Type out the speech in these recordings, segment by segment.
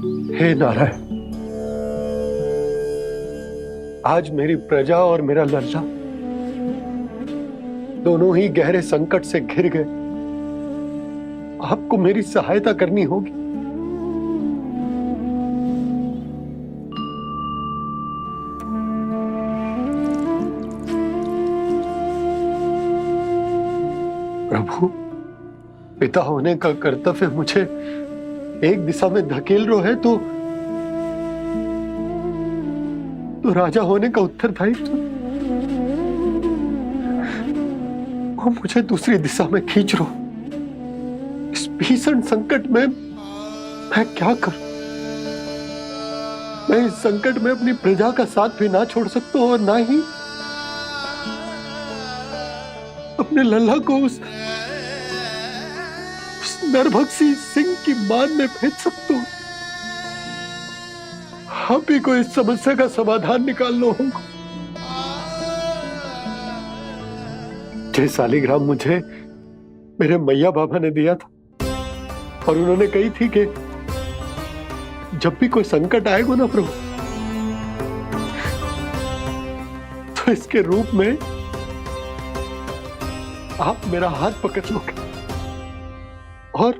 हे नारायण, आज मेरी प्रजा और मेरा लल्ला दोनों ही गहरे संकट से घिर गए। आपको मेरी सहायता करनी होगी। प्रभु, पिता होने का कर्तव्य मुझे एक दिशा में धकेल रहे है तो राजा होने का उत्तरदायित्व वो मुझे दूसरी दिशा में खींच रहा। इस भीषण संकट में मैं क्या करूं? मैं इस संकट में अपनी प्रजा का साथ भी ना छोड़ सकता हूं और ना ही अपने लल्ला को उस नरभक्षी सिंह की मान में भेज सकता हूं। आप ही को इस समस्या का समाधान निकालना होगा। जय शालिग्राम मुझे मेरे मैया बाबा ने दिया था और उन्होंने कही थी कि जब भी कोई संकट आएगा ना प्रभु, तो इसके रूप में आप मेरा हाथ पकड़ लोगे और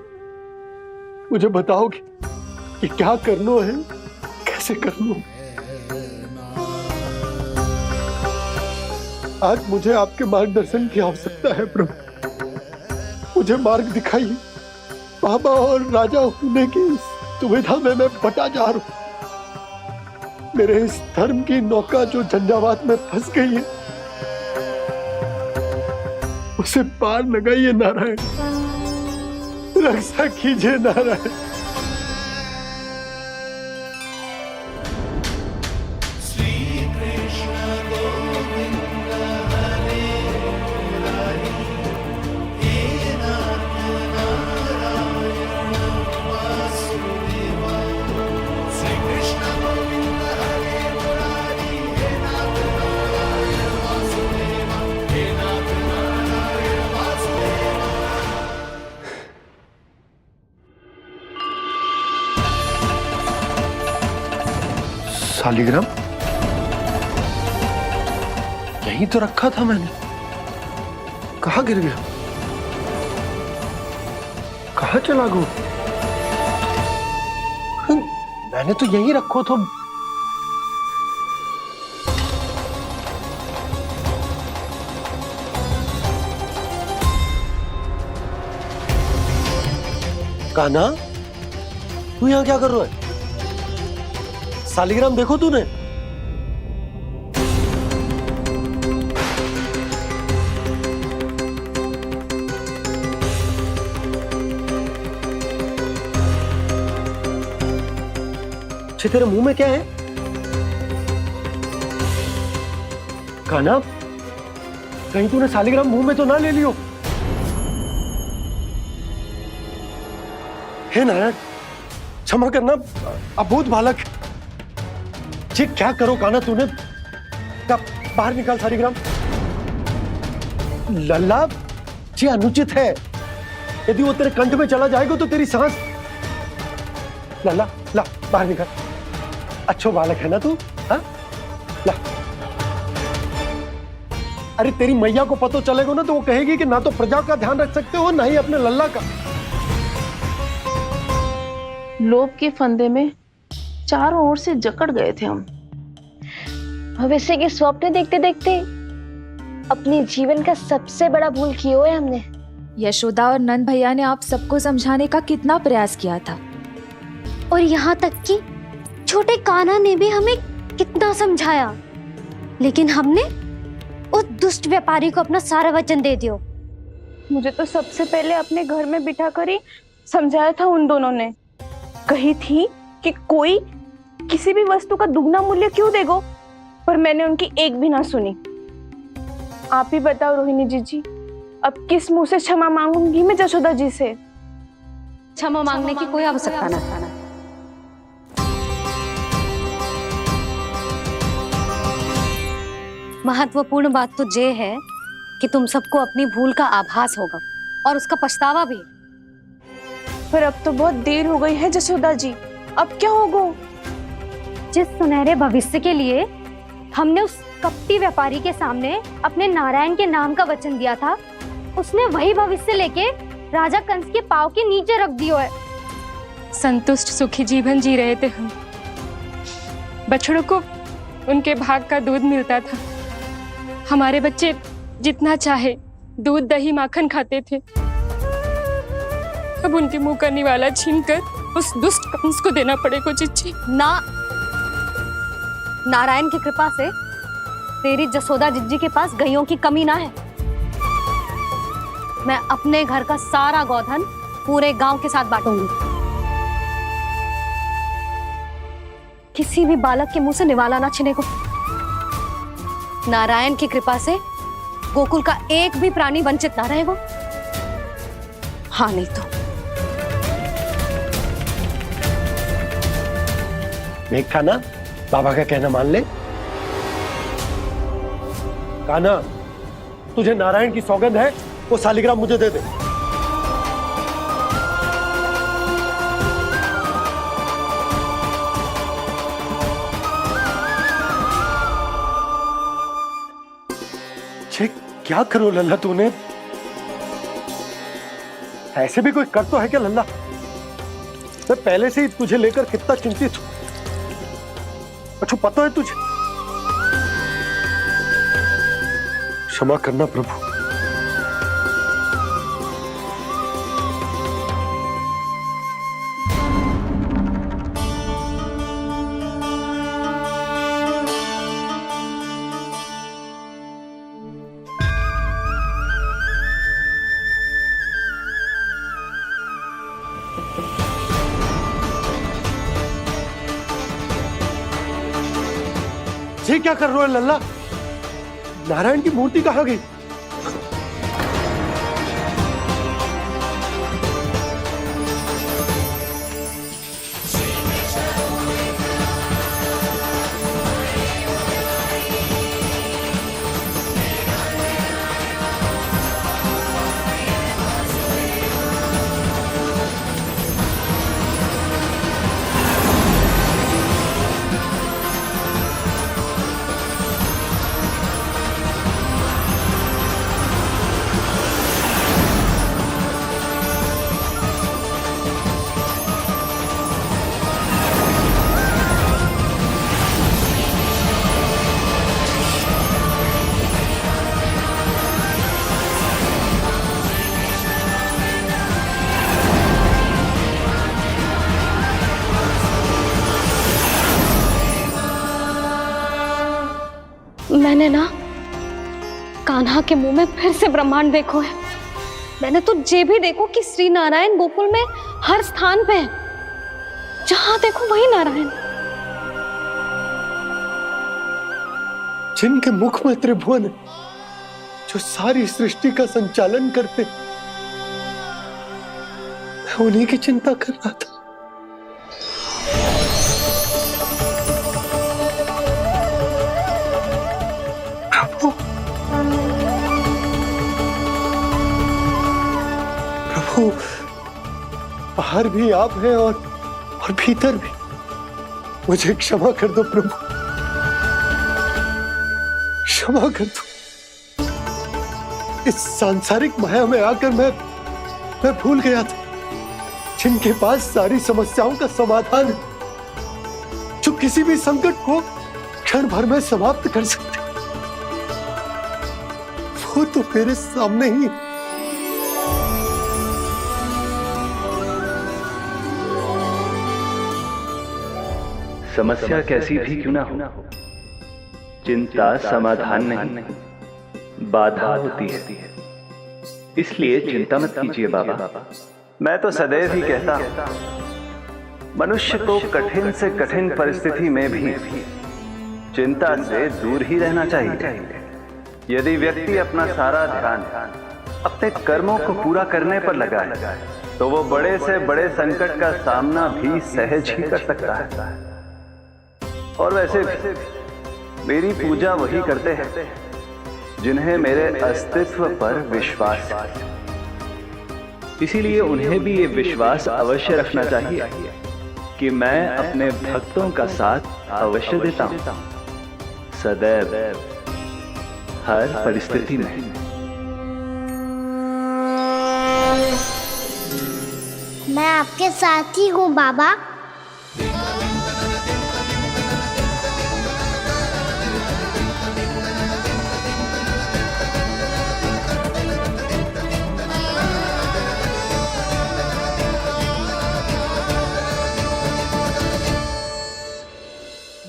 मुझे बताओगे कि क्या करना है, कैसे करना है। आज मुझे आपके मार्गदर्शन की आवश्यकता है प्रभु। मुझे मार्ग दिखाइए। बाबा और राजा होने की सुविधा में मैं बटा जा रहा हूं। मेरे इस धर्म की नौका जो झंझावात में फंस गई है, उसे पार लगाइए नारायण। रक्षा कीजिए नारायण। शालिग्राम यहीं तो रखा था मैंने। कहाँ गिर गया? कहाँ चला गया? मैंने तो यहीं रखो था। कान्हा, तू यहाँ क्या कर रहा है? शालिग्राम देखो तूने? अच्छे, तेरे मुंह में क्या है? कान्हा, कहीं तूने शालिग्राम मुंह में तो ना ले लियो? हे नारायण, क्षमा करना, अबोध बालक। जी क्या करो कान्हा तूने? बाहर निकाल शालिग्राम। लल्ला, जी अनुचित है। यदि वो तेरे कंठ में चला जाएगा तो तेरी सांस। लल्ला, ला बाहर निकाल। अच्छो बालक है ना तू? हाँ, ला। अरे तेरी मैया को पता चलेगा ना तो वो कहेगी कि ना तो प्रजा का ध्यान रख सकते हो ना ही अपने लल्ला का। लोभ के फंदे में चारों ओर से जकड़ गए थे हम। भविष्य के स्वप्न देखते देखते अपने जीवन का सबसे बड़ा भूल किया है हमने। यशोदा और नंद भैया ने आप सबको समझाने का कितना प्रयास किया था, और यहाँ तक कि छोटे कान्हा ने भी हमें कितना समझाया, लेकिन हमने उस दुष्ट व्यापारी को अपना सारा वचन दे दिया। मुझे तो सबसे पहले अपने घर में बिठा कर ही समझाया था उन दोनों ने। कही थी कि कोई किसी भी वस्तु का दुगना मूल्य क्यों देगा, पर मैंने उनकी एक भी ना सुनी। आप ही बताओ रोहिणी जी, अब किस मुंह से क्षमा मांगूंगी मैं जशोदा जी से? क्षमा मांगने की कोई आवश्यकता ना। महत्वपूर्ण बात तो ये है कि तुम सबको अपनी भूल का आभास होगा और उसका पछतावा भी। पर अब तो बहुत देर हो गई है जशोदा जी। अब क्या होगा? जिस सुनहरे भविष्य के लिए हमने उस कपटी व्यापारी के सामने अपने नारायण के नाम का वचन दिया था, उसने वही भविष्य लेके राजा कंस के पांव के नीचे रख दियो है। संतुष्ट सुखी जीवन जी रहे थे हम। बछड़ों को उनके भाग का दूध मिलता था। हमारे बच्चे जितना चाहे दूध दही माखन खाते थे। अब उनके मुंह का निवाला छीनकर उस दुष्ट कंस को देना पड़ेगा चिच्ची। ना, नारायण की कृपा से तेरी जसोदा जिज्जी के पास गैयों की कमी ना है। मैं अपने घर का सारा गोधन पूरे गांव के साथ बांटूंगी। किसी भी बालक के मुंह से निवाला ना छिने को। नारायण की कृपा से गोकुल का एक भी प्राणी वंचित ना रहेगा। हाँ नहीं तो देख कान्हा, बाबा का कहना मान ले। कान्हा, तुझे नारायण की सौगंध है, वो शालिग्राम मुझे दे दे। छे, क्या करो लल्ला तूने? ऐसे भी कोई कर तो है क्या लल्ला? मैं पहले से ही तुझे लेकर कितना चिंतित हूं। अच्छा पता है तुझे? क्षमा करना प्रभु। ये क्या कर रहे हो लल्ला? नारायण की मूर्ति कहाँ गई? मैंने ना कान्हा के मुंह में फिर से ब्रह्मांड देखो है। मैंने तो ये भी देखो कि श्री नारायण गोकुल में हर स्थान पे है। जहां देखो वही नारायण। जिनके मुख में त्रिभुवन है, जो सारी सृष्टि का संचालन करते, मैं उन्हीं की चिंता कर रहा था। प्रभु, बाहर भी आप हैं और भीतर भी। मुझे क्षमा कर दो प्रभु, क्षमा कर दो। इस सांसारिक माया में आकर मैं भूल गया था जिनके पास सारी समस्याओं का समाधान है, जो किसी भी संकट को क्षण भर में समाप्त कर सकते, वो तो मेरे सामने ही। समस्या कैसी भी क्यों ना हो, चिंता समाधान नहीं, बाधा होती है। इसलिए चिंता मत कीजिए बाबा। मैं तो सदैव ही कहता हूं, मनुष्य को कठिन से कठिन परिस्थिति में भी चिंता से दूर ही रहना चाहिए। यदि व्यक्ति अपना सारा ध्यान अपने कर्मों को पूरा करने पर लगाए, तो वो बड़े से बड़े संकट का सामना भी सहज ही कर सकता है। और वैसे भी मेरी पूजा वही करते हैं जिन्हें मेरे अस्तित्व पर विश्वास है। इसीलिए उन्हें भी ये विश्वास अवश्य रखना चाहिए कि मैं अपने भक्तों का साथ अवश्य देता हूं, सदैव, हर परिस्थिति में। मैं आपके साथ ही हूँ बाबा।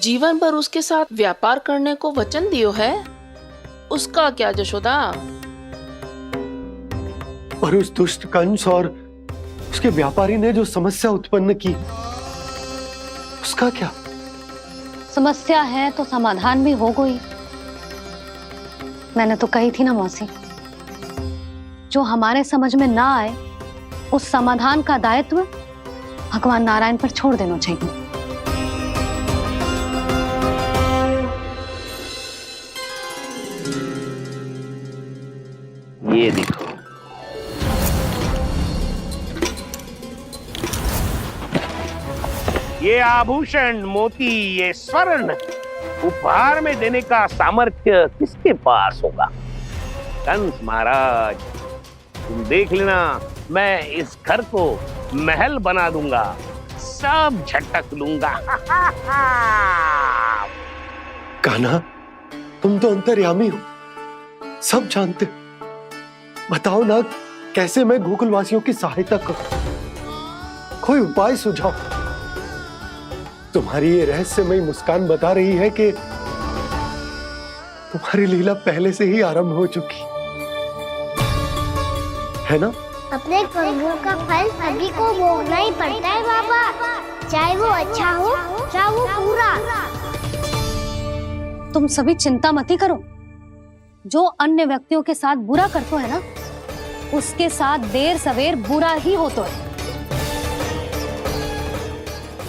जीवन भर उसके साथ व्यापार करने को वचन दियो है, उसका क्या जशोदा? और उस दुष्ट कंस और उसके व्यापारी ने जो समस्या उत्पन्न की, उसका क्या? समस्या है तो समाधान भी हो गई। मैंने तो कही थी ना मौसी, जो हमारे समझ में ना आए उस समाधान का दायित्व भगवान नारायण पर छोड़ देना चाहिए। ये देखो, ये आभूषण, मोती, ये स्वर्ण उपहार में देने का सामर्थ्य किसके पास होगा? कंस महाराज, तुम देख लेना, मैं इस घर को महल बना दूंगा, सब झटक लूंगा। कान्हा, तुम तो अंतर्यामी हो, सब जानते हो। बताओ ना, कैसे मैं गोकुलवासियों की सहायता करूं? कोई उपाय सुझाओ। तुम्हारी ये रहस्यमयी मुस्कान बता रही है कि तुम्हारी लीला पहले से ही आरंभ हो चुकी है ना? अपने कर्मों का फल सभी को भोगना ही पड़ता है बाबा, चाहे वो अच्छा हो चाहे वो बुरा। तुम सभी चिंता मत ही करो। जो अन्य व्यक्तियों के साथ बुरा करते है ना, उसके साथ देर सवेर बुरा ही होता है।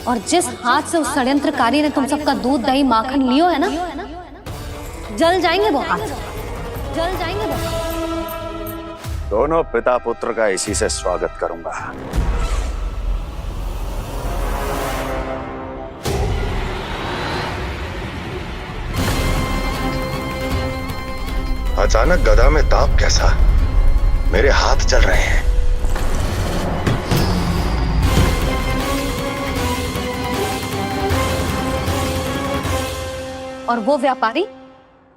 और जिस हाथ से उस षड्यंत्रकारी ने तुम सबका दूध दही माखन लियो है ना, जल जाएंगे वो हाथ, जल जाएंगे वो। दोनों पिता पुत्र का इसी से स्वागत करूंगा। अचानक गदा में ताप कैसा? मेरे हाथ जल रहे हैं। और वो व्यापारी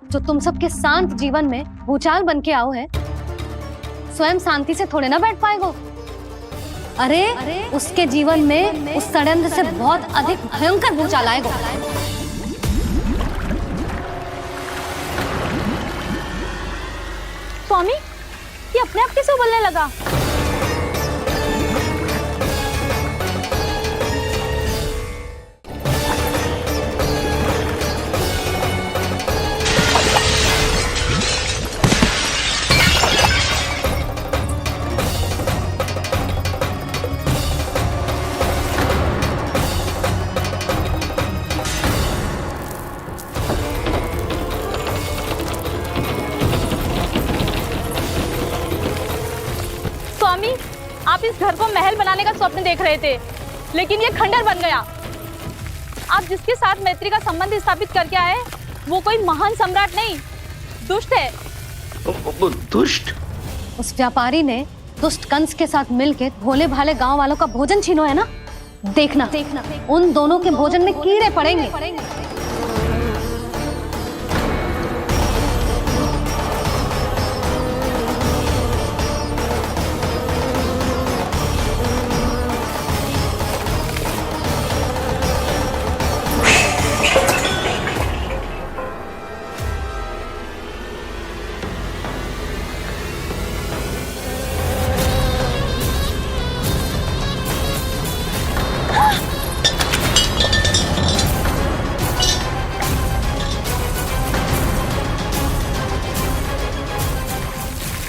जो तुम सबके शांत जीवन में भूचाल बन के आओ है, स्वयं शांति से थोड़े ना बैठ पाएगो। अरे उसके जीवन में उस षड्यंत्र से बहुत अधिक भयंकर भूचाल आएगा। स्वामी, ये अपने आप कैसे बोलने लगा? स्वामी, आप इस घर को महल बनाने का स्वप्न देख रहे थे, लेकिन ये खंडर बन गया। आप जिसके साथ मैत्री का संबंध स्थापित करके आए, वो कोई महान सम्राट नहीं, दुष्ट है। दुष्ट? उस व्यापारी ने दुष्ट कंस के साथ मिलकर भोले भाले गांव वालों का भोजन छीनो है ना। देखना उन दोनों के भोजन में कीड़े पड़ेंगे।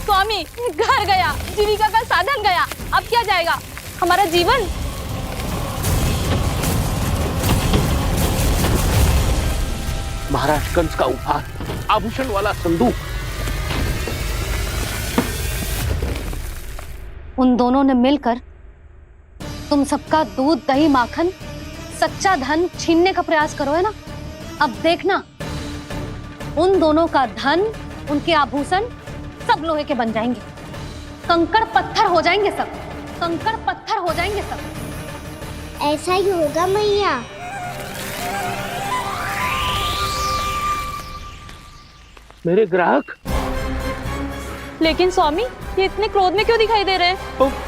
स्वामी, घर गया, जीविका का साधन गया, अब क्या जाएगा हमारा जीवन? महाराज कंस का उपहार, आभूषण वाला संदूक। उन दोनों ने मिलकर तुम सबका दूध दही माखन सच्चा धन छीनने का प्रयास करो, है ना? अब देखना, उन दोनों का धन, उनके आभूषण सब लोहे के बन जाएंगे, कंकड़ पत्थर हो जाएंगे सब, कंकड़ पत्थर हो जाएंगे सब। ऐसा ही होगा मैया। मेरे ग्राहक। लेकिन स्वामी, ये इतने क्रोध में क्यों दिखाई दे रहे हैं?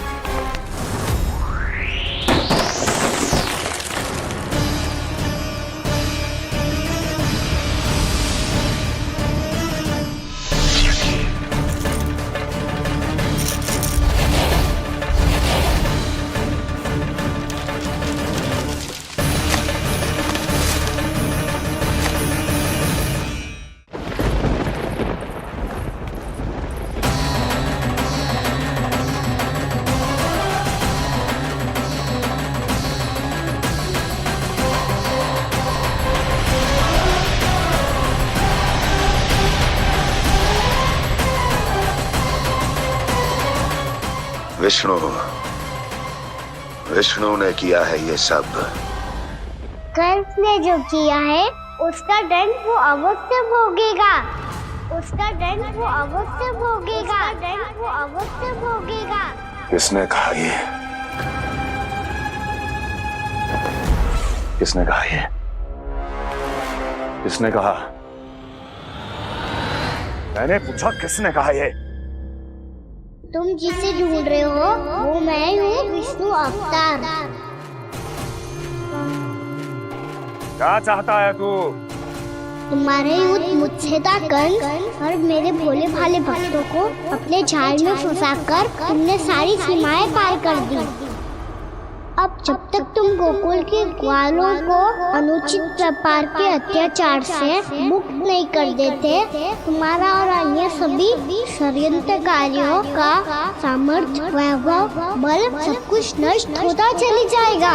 विष्णु, विष्णु ने किया है ये सब। कंस ने जो किया है उसका दंड वो अवश्य भोगेगा, उसका दंड वो अवश्य भोगेगा, दंड वो अवश्य भोगेगा। किसने कहा ये? किसने कहा ये? किसने कहा? मैंने पूछा किसने कहा ये? तुम जिसे ढूंढ रहे हो वो मैं हूँ, विष्णु अवतार। क्या चाहता है तू? तुम्हारे युद्ध मुझसे था कंस, और मेरे भोले भाले भक्तों को अपने जाल में फंसाकर तुमने सारी सीमाएं पार कर दी। अब जब तक तुम गोकुल के ग्वालों को अनुचित प्रकार के अत्याचार से मुक्त नहीं कर देते, तुम्हारा और अन्य सभी षड्यंत्रकारियों का सामर्थ्य, वैभव, बल सब कुछ नष्ट होता चली जाएगा,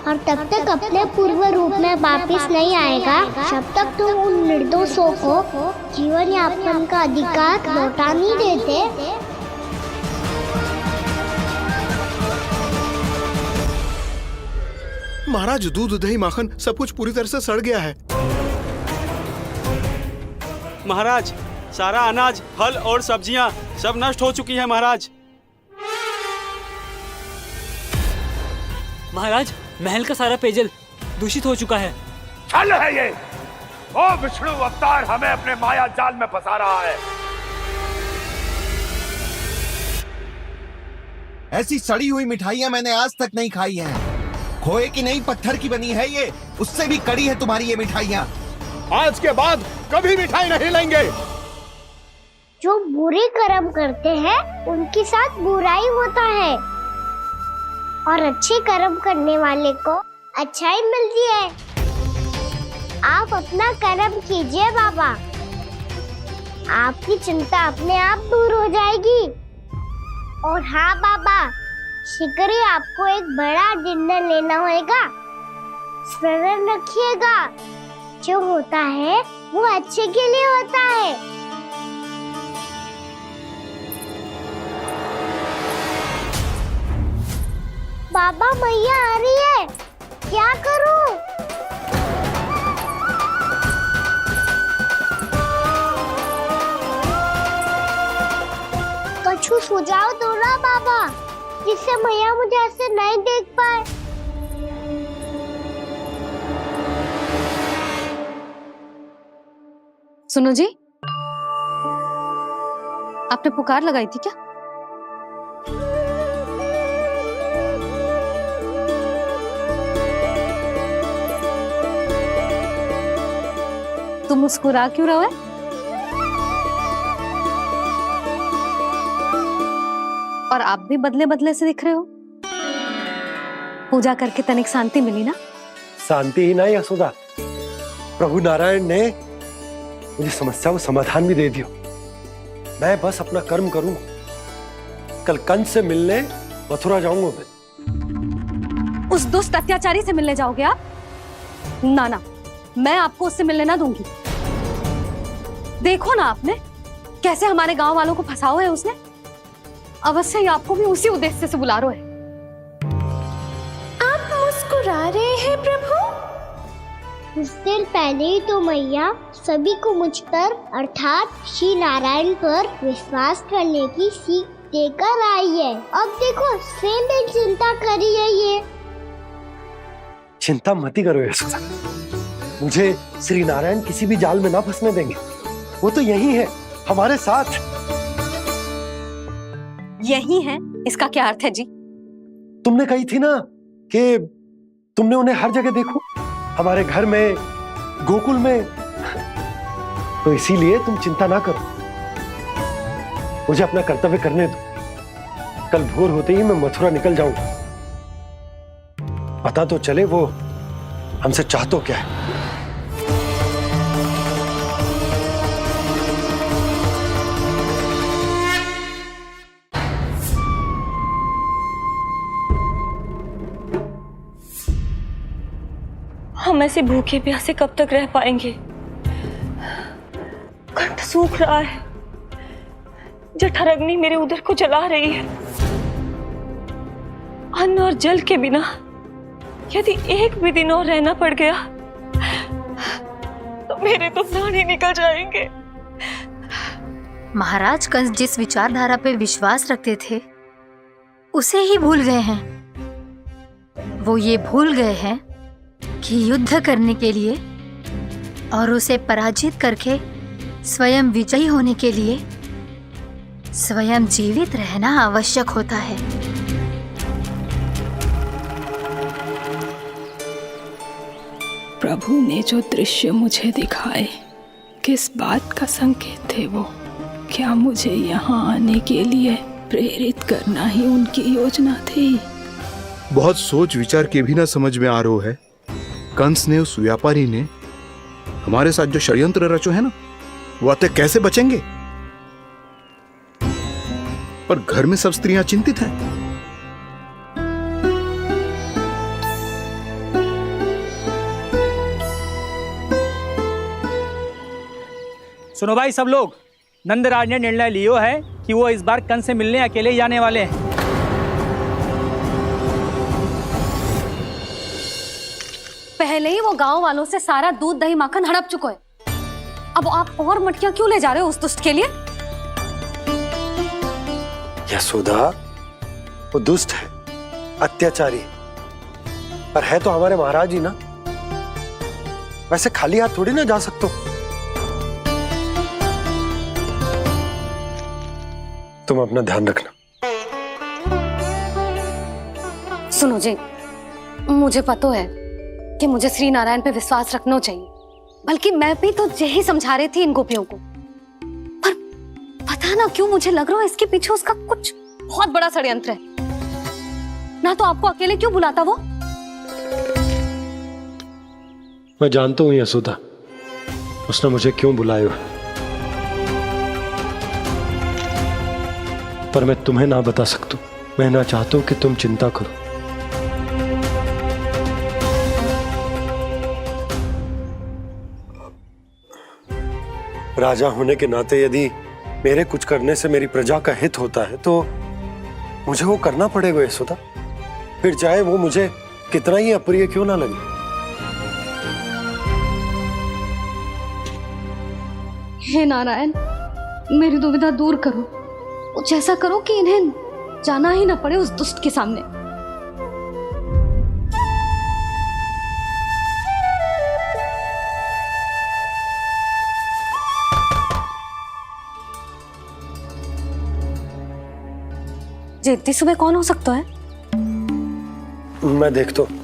और तब तक अपने पूर्व रूप में वापस नहीं आएगा जब तक तुम उन निर्दोषों को जीवन यापन का अधिकार लौटा नहीं देते। महाराज, दूध, दही, माखन सब कुछ पूरी तरह से सड़ गया है। महाराज, सारा अनाज, फल और सब्जियां सब नष्ट हो चुकी है महाराज। महाराज, महल का सारा पेयजल दूषित हो चुका है। छल है ये। ओ विष्णु अवतार हमें अपने माया जाल में फंसा रहा है। ऐसी सड़ी हुई मिठाइयां मैंने आज तक नहीं खाई हैं। खोए की नहीं, पत्थर की बनी है ये, उससे भी कड़ी है तुम्हारी ये मिठाइयां। आज के बाद कभी मिठाई नहीं लेंगे। जो बुरे कर्म करते हैं उनके साथ बुराई होता है, और अच्छे कर्म करने वाले को अच्छाई मिलती है। आप अपना कर्म कीजिए बाबा, आपकी चिंता अपने आप दूर हो जाएगी। और हाँ बाबा, शीघ्र ही आपको एक बड़ा डिनर लेना होगा। स्मरण रखिएगा, जो होता है वो अच्छे के लिए होता है। बाबा, मैया आ रही है, क्या करूं? कछु सुझाव दो ना बाबा, जिससे मैया मुझे ऐसे नहीं देख पाए। सुनो जी, आपने पुकार लगाई थी क्या? तुम मुस्कुरा क्यों रहे हो? और आप भी बदले बदले से दिख रहे हो। पूजा करके तनिक शांति मिली ना? शांति ही नहीं यशोदा, प्रभु नारायण ने मुझे समस्या को समाधान भी दे दिया। मैं बस अपना कर्म करूं। कल कंस से मिलने मथुरा जाऊंगा मैं। उस दुष्ट अत्याचारी से मिलने जाओगे आप? ना ना, मैं आपको उससे मिलने ना दूंगी। देखो ना आपने कैसे हमारे गांव वालों को फंसाओ है उसने। अवश्य ही आपको भी उसी उद्देश्य से बुला रहा है। आप मुस्कुरा बता रहे हैं प्रभु? कुछ देर पहले ही तो मैया सभी को मुझ पर अर्थात श्री नारायण पर विश्वास करने की सीख देकर आई है। अब देखो सेम भी चिंता करी है ये। चिंता मत ही करो यशोदा, मुझे श्री नारायण किसी भी जाल में ना फंसने देंगे। वो तो यही है हमारे साथ। यही है, इसका क्या अर्थ है जी? तुमने कही थी ना कि तुमने उन्हें हर जगह देखो, हमारे घर में, गोकुल में, तो इसीलिए तुम चिंता ना करो, मुझे अपना कर्तव्य करने दो। कल भोर होते ही मैं मथुरा निकल जाऊंगा, पता तो चले वो हमसे चाहतो क्या है। हम ऐसे भूखे प्यासे कब तक रह पाएंगे? कंठ सूख रहा है, जठराग्नि मेरे उदर को जला रही है। अन्न और जल के बिना यदि एक भी दिन और रहना पड़ गया तो मेरे तो प्राण ही निकल जाएंगे। महाराज कंस जिस विचारधारा पे विश्वास रखते थे उसे ही भूल गए हैं। वो ये भूल गए हैं कि युद्ध करने के लिए और उसे पराजित करके स्वयं विजयी होने के लिए स्वयं जीवित रहना आवश्यक होता है। प्रभु ने जो दृश्य मुझे दिखाए, किस बात का संकेत थे वो? क्या मुझे यहाँ आने के लिए प्रेरित करना ही उनकी योजना थी? बहुत सोच विचार के भी ना समझ में आ रहा है। कंस ने, उस व्यापारी ने हमारे साथ जो षड्यंत्र रचो है ना, वो आते कैसे बचेंगे? पर घर में सब स्त्रियां चिंतित हैं। सुनो भाई सब लोग, नंदराज ने निर्णय लियो है कि वो इस बार कंस से मिलने अकेले ही आने वाले हैं। पहले ही वो गांव वालों से सारा दूध दही माखन हड़प चुके हैं। अब आप और मटकियां क्यों ले जा रहे हो उस दुष्ट के लिए? यशोदा, वो दुष्ट है, अत्याचारी, पर है तो हमारे महाराज ही ना। वैसे खाली हाथ थोड़ी ना जा सकते। तुम अपना ध्यान रखना। सुनो जी, मुझे पता है कि मुझे श्री नारायण पे विश्वास रखना चाहिए, बल्कि मैं भी तो यही समझा रही थी इन गोपियों को। पर पता ना क्यों मुझे लग रहा है इसके पीछे उसका कुछ बहुत बड़ा षड्यंत्र है। ना तो आपको अकेले क्यों बुलाता वो? मैं जानता हूं यशोदा, उसने मुझे क्यों बुलाया, पर मैं तुम्हें ना बता सकता। मैं ना चाहता हूं कि तुम चिंता करो। राजा होने के नाते यदि मेरे कुछ करने से मेरी प्रजा का हित होता है तो मुझे वो करना पड़ेगा यशोदा, फिर चाहे वो मुझे कितना ही अप्रिय क्यों ना लगे। हे नारायण, मेरी दुविधा दूर करो। कुछ ऐसा करो कि इन्हें जाना ही ना पड़े उस दुष्ट के सामने। जी इतनी सुबह कौन हो सकता है? मैं देखता हूं।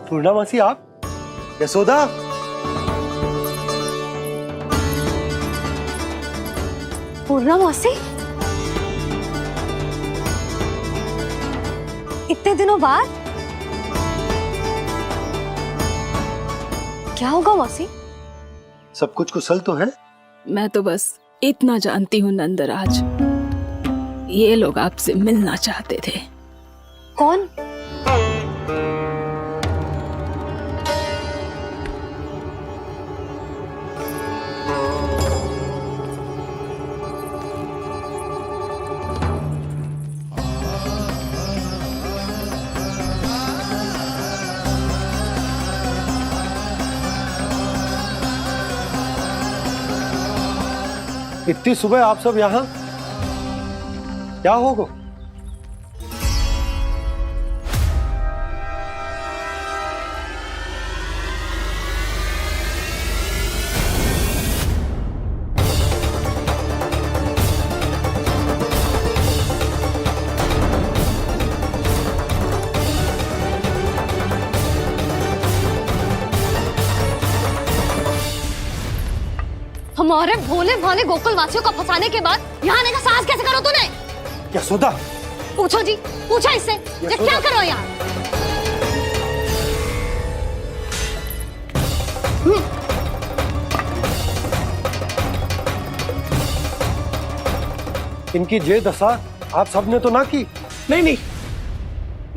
पूर्णामासी, आप? यशोदा, पूर्णामासी, इतने दिनों बाद? क्या होगा मौसी? सब कुछ कुशल तो है? मैं तो बस इतना जानती हूँ नंदराज, ये लोग आपसे मिलना चाहते थे। कौन? इतनी सुबह आप सब यहाँ? क्या होगा? हमारे भोले भाले गोकुल वासियों को फंसाने के बाद यहाँ आने का साहस कैसे करो तूने? यशोदा, पूछो जी, पूछो इससे ये क्या करो यहाँ? इनकी ये दशा आप सबने तो ना की? नहीं,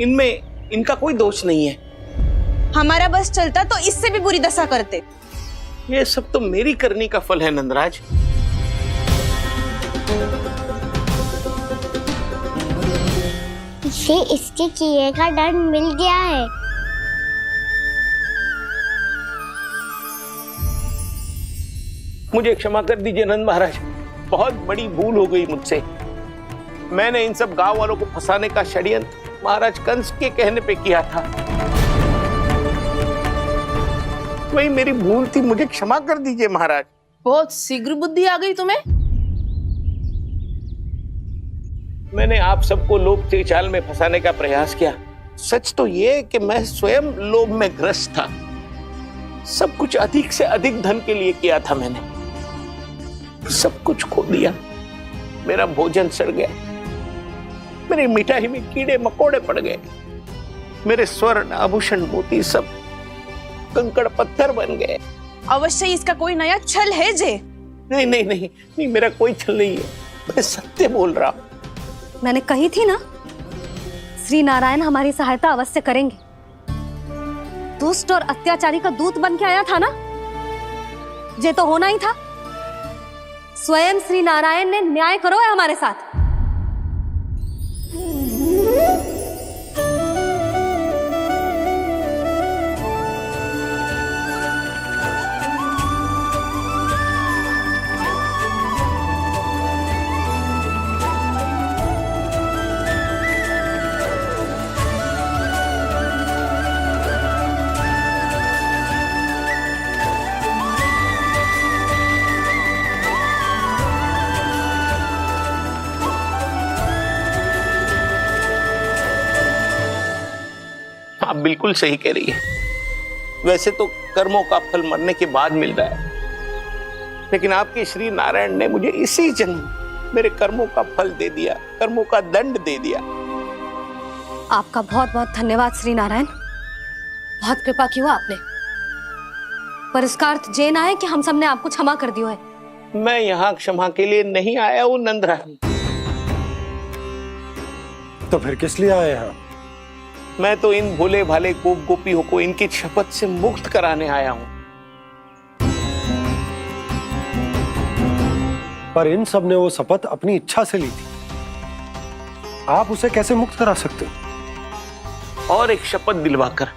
इनमें इनका कोई दोष नहीं है। हमारा बस चलता तो इससे भी बुरी दशा करते। ये सब तो मेरी करनी का फल है नंदराज। इसे इसके किए का दंड मिल गया है। मुझे क्षमा कर दीजिए नंद महाराज, बहुत बड़ी भूल हो गई मुझसे। मैंने इन सब गांव वालों को फंसाने का षड्यंत्र महाराज कंस के कहने पे किया था। वही मेरी भूल थी, मुझे क्षमा कर दीजिए महाराज। बहुत शीघ्र बुद्धि आ गई तुम्हें। मैंने आप सबको लोभ के जाल में फंसाने का प्रयास किया। सच तो ये कि मैं स्वयं लोभ में ग्रस्त था। सब कुछ अधिक से अधिक धन के लिए किया था मैंने। सब कुछ खो दिया। मेरा भोजन सड़ गया, मेरी मिठाई में कीड़े मकोड़े पड़ गए, मेरे स्वर्ण आभूषण मोती सब कंकड़ पत्थर बन गए। अवश्य इसका कोई नया छल है जे। नहीं, मेरा कोई छल नहीं है, मैं सत्य बोल रहा हूं। मैंने कही थी ना, श्री नारायण हमारी सहायता अवश्य करेंगे। दुष्ट और अत्याचारी का दूत बन के आया था ना, ये तो होना ही था। स्वयं श्री नारायण ने न्याय करो है हमारे साथ। आप बिल्कुल सही कह रही है। वैसे तो कर्मों का फल मरने के बाद मिल रहा है, लेकिन आपके श्री नारायण ने मुझे इसी जन्म मेरे कर्मों का फल दे दिया, कर्मों का दंड दे दिया। आपका बहुत बहुत धन्यवाद श्री नारायण, बहुत कृपा की हो आपने। पर इसका अर्थ ये ना है कि हम सब ने आपको क्षमा कर दिया है। मैं यहाँ क्षमा के लिए नहीं आया हूँ नंदरानी। तो फिर किस लिए आए हैं? मैं तो इन भोले भाले गोप गोपियों को इनकी शपथ से मुक्त कराने आया हूं। पर इन सब ने वो शपथ अपनी इच्छा से ली थी, आप उसे कैसे मुक्त करा सकते हो? और एक शपथ दिलवाकर।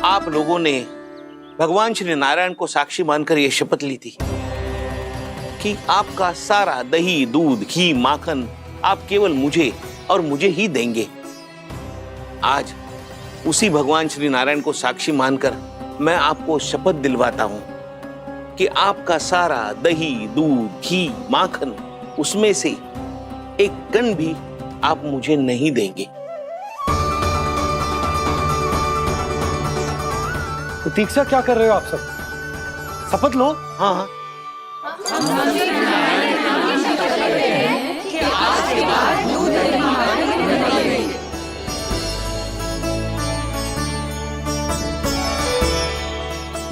आप लोगों ने भगवान श्री नारायण को साक्षी मानकर यह शपथ ली थी कि आपका सारा दही, दूध, घी, माखन आप केवल मुझे और मुझे ही देंगे। आज उसी भगवान श्री नारायण को साक्षी मानकर मैं आपको शपथ दिलवाता हूं कि आपका सारा दही, दूध, घी, माखन उसमें से एक कण भी आप मुझे नहीं देंगे। प्रतीक्षा क्या कर रहे हो आप सब? शपथ लो। हाँ,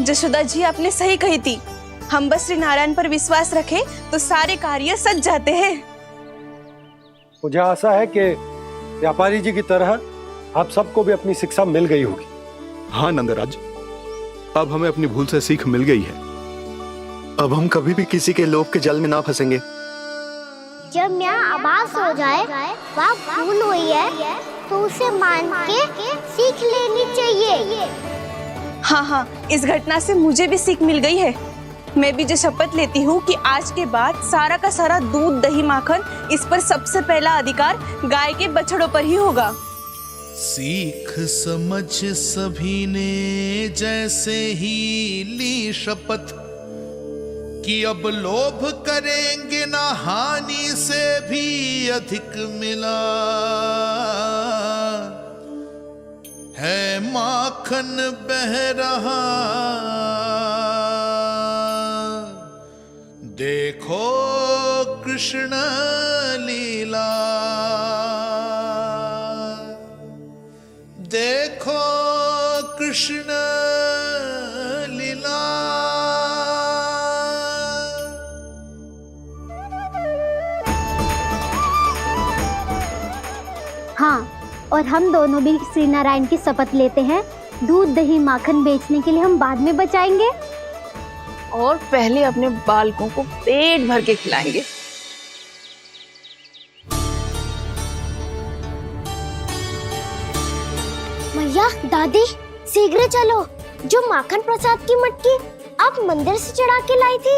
जशोदा जी आपने सही कही थी। हम बस श्री नारायण पर विश्वास रखें तो सारे कार्य सज जाते हैं। मुझे आशा है कि व्यापारी जी की तरह आप सबको भी अपनी शिक्षा मिल गई होगी। हाँ नंदराज, अब हमें अपनी भूल से सीख मिल गई है। अब हम कभी भी किसी के लोभ के जल में ना फंसेंगे। जब यहाँ आभास हो जाए वहाँ भूल हुई है तो उसे मान के सीख लेनी चाहिए। हाँ हाँ, इस घटना से मुझे भी सीख मिल गई है। मैं भी जो शपथ लेती हूँ कि आज के बाद सारा का सारा दूध दही माखन इस पर सबसे पहला अधिकार गाय के बछड़ों पर ही होगा। सीख समझ सभी ने जैसे ही ली शपथ कि अब लोभ करेंगे ना हानि से भी अधिक मिला है माखन बह रहा देखो कृष्ण लीला देखो कृष्ण लीला। हाँ, और हम दोनों भी श्री नारायण की शपथ लेते हैं, दूध दही माखन बेचने के लिए हम बाद में बचाएंगे और पहले अपने बालकों को पेट भर के खिलाएंगे। मैया, दादी, शीघ्र चलो। जो माखन प्रसाद की मटकी आप मंदिर से चढ़ा के लाई थी,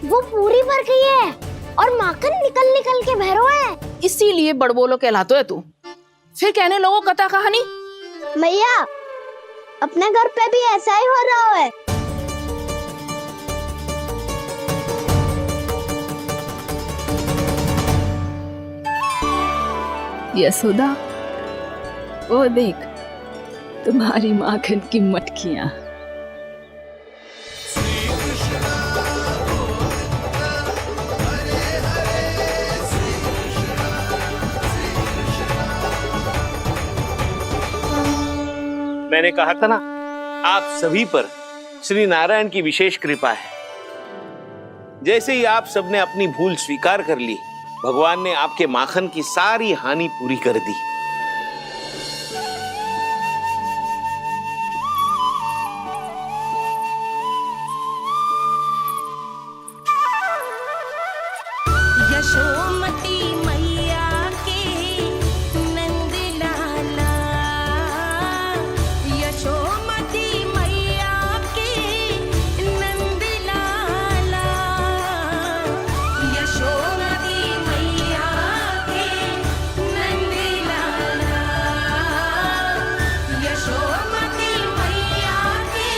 वो पूरी भर गई है और माखन निकल निकल के बह रहा है। इसीलिए बड़बोलो कहलाते है तू। फिर कहने लोगों कथा कहानी। मैया, अपने घर पे भी ऐसा ही हो रहा है। यशोदा, वो देख तुम्हारी माखन की मटकियां। मैंने कहा था ना, आप सभी पर श्री नारायण की विशेष कृपा है। जैसे ही आप सबने अपनी भूल स्वीकार कर ली, भगवान ने आपके माखन की सारी हानि पूरी कर दी। यशोमती मैया के नंद लाला, यशोमती मैया के नंद लाला, यशोमती मैया के नंद लाला, यशोमती मैया के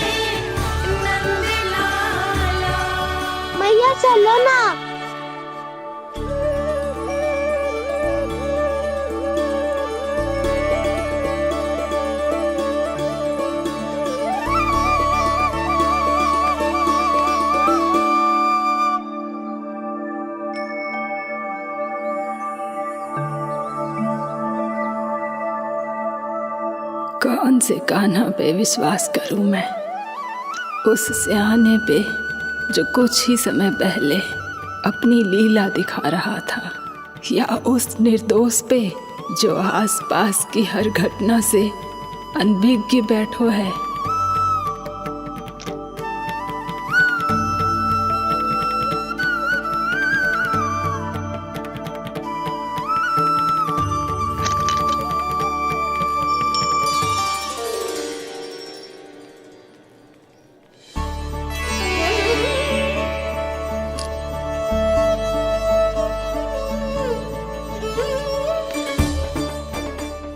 नंद लाला। मैया चलो ना। कौन से कान्हा पे विश्वास करूं मैं? उस सियाने पे जो कुछ ही समय पहले अपनी लीला दिखा रहा था, या उस निर्दोष पे जो आसपास की हर घटना से अनभिज्ञ बैठो है।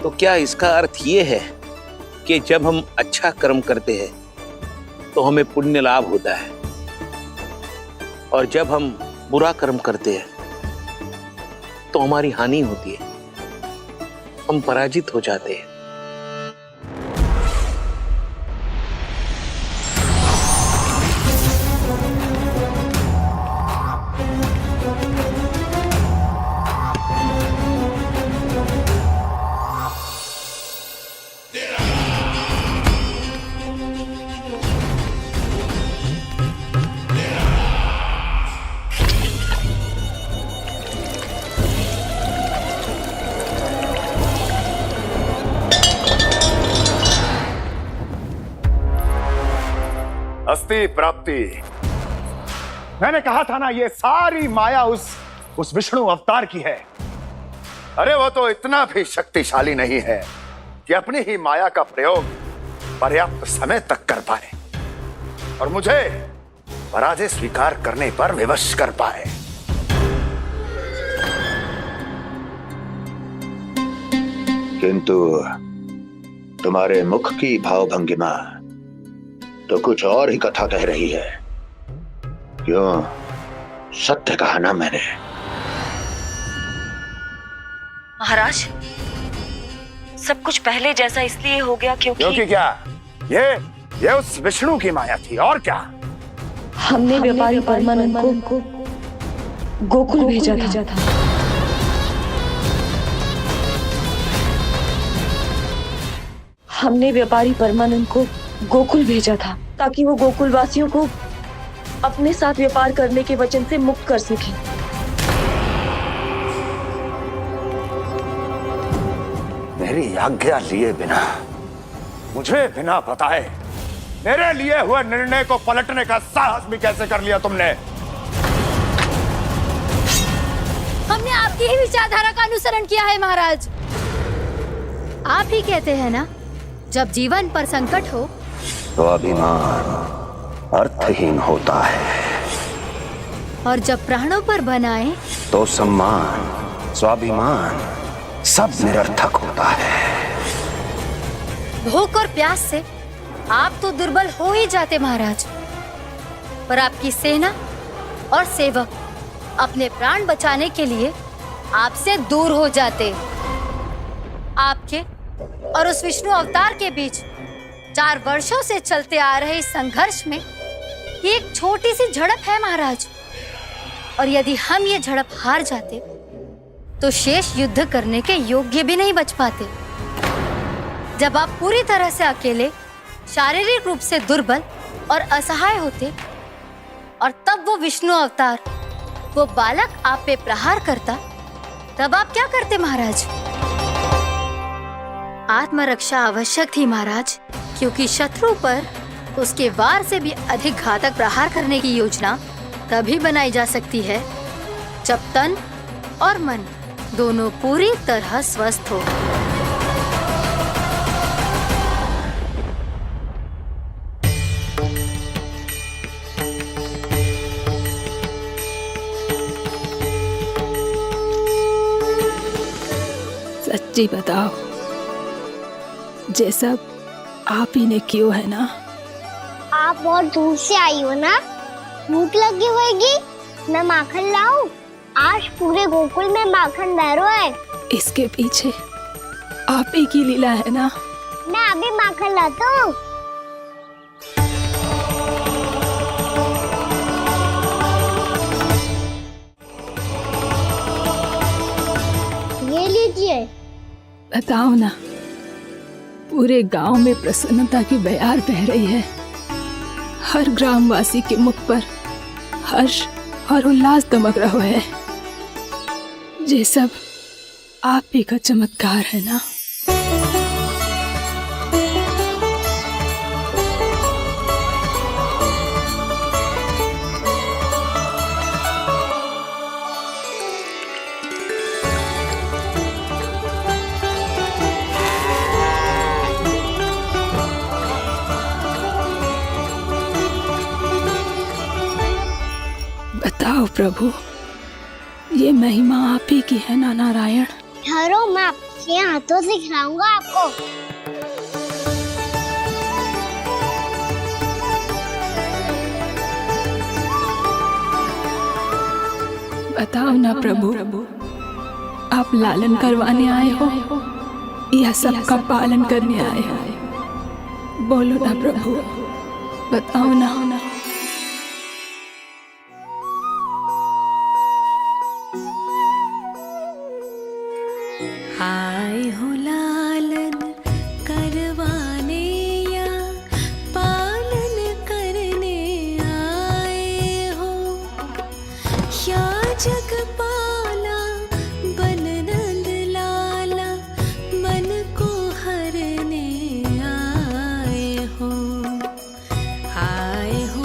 तो क्या इसका अर्थ ये है कि जब हम अच्छा कर्म करते हैं तो हमें पुण्य लाभ होता है, और जब हम बुरा कर्म करते हैं तो हमारी हानि होती है, हम पराजित हो जाते हैं? अस्ति प्राप्ति। मैंने कहा था ना, ये सारी माया उस विष्णु अवतार की है। अरे वो तो इतना भी शक्तिशाली नहीं है कि अपनी ही माया का प्रयोग पर्याप्त समय तक कर पाए और मुझे पराजय स्वीकार करने पर विवश कर पाए। किंतु तुम्हारे मुख की भावभंगिमा तो कुछ और ही कथा कह रही है। क्यों? सत्य कहा ना मैंने। महाराज, सब कुछ पहले जैसा इसलिए हो गया क्योंकि क्या? ये उस विष्णु की माया थी और क्या? हमने व्यापारी परमानंद को गोकुल भेजा था। हमने व्यापारी परमानंद को गोकुल भेजा था ताकि वो गोकुल वासियों को अपने साथ व्यापार करने के वचन से मुक्त कर सके। मेरी आज्ञा लिए बिना, मुझे बिना बताए मेरे लिए हुए निर्णय को पलटने का साहस भी कैसे कर लिया तुमने? हमने आपकी ही विचारधारा का अनुसरण किया है महाराज। आप ही कहते हैं ना, जब जीवन पर संकट हो तो अभिमान अर्थहीन होता है और जब प्राणों पर बनाए तो सम्मान स्वाभिमान सब निरर्थक होता है। भूख और प्यास से आप तो दुर्बल हो ही जाते महाराज, पर आपकी सेना और सेवक अपने प्राण बचाने के लिए आपसे दूर हो जाते। आपके और उस विष्णु अवतार के बीच 4 वर्षों से चलते आ रहे इस संघर्ष में ये एक छोटी सी झड़प है महाराज, और यदि हम ये झड़प हार जाते तो शेष युद्ध करने के योग्य भी नहीं बच पाते। जब आप पूरी तरह से अकेले, शारीरिक रूप से दुर्बल और असहाय होते और तब वो विष्णु अवतार, वो बालक आप पे प्रहार करता, तब आप क्या करते महाराज? आत्मरक्षा आवश्यक थी महाराज, क्योंकि शत्रु पर उसके वार से भी अधिक घातक प्रहार करने की योजना तभी बनाई जा सकती है जब तन और मन दोनों पूरी तरह स्वस्थ हो। सच्ची बताओ, ये सब आप ही ने क्यों है ना? आप बहुत दूर से आई हो ना, भूख लगी होगी। मैं माखन लाऊं? आज पूरे गोकुल में माखन बह रहा है। इसके पीछे आप ही की लीला है ना? मैं अभी माखन लाता हूँ। ये लीजिए। बताओ ना, पूरे गांव में प्रसन्नता की बयार बह रही है। हर ग्रामवासी के मुख पर हर्ष और उल्लास दमक रहा है। ये सब आप ही का चमत्कार है ना? बताओ प्रभु, ये महिमा आप ही की है ना नारायण? ठहरो, मैं आपके हाथों से खिलाऊंगा आपको। बताओ ना प्रभु, आप लालन करवाने आए हो या सबका पालन करने आए हो? बोलो ना प्रभु, बताओ ना। आए हो लालन करवाने या पालन करने आए हो, या जगपाला बन नंद लाला मन को हरने आए हो। आए हो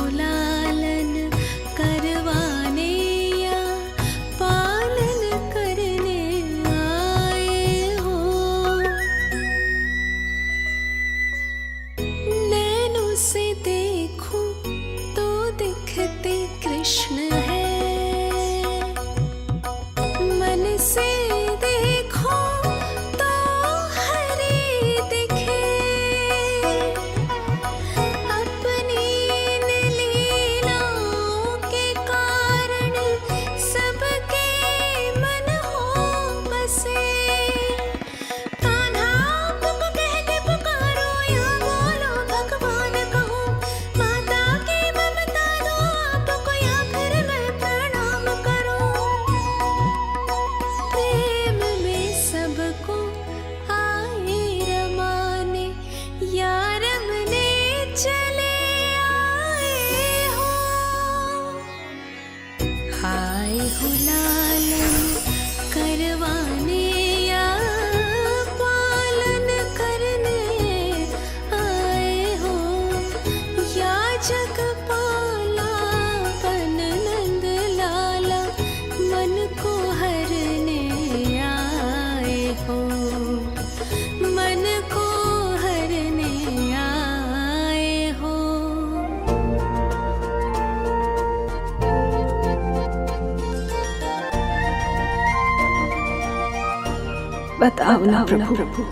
बताओ ना प्रभु,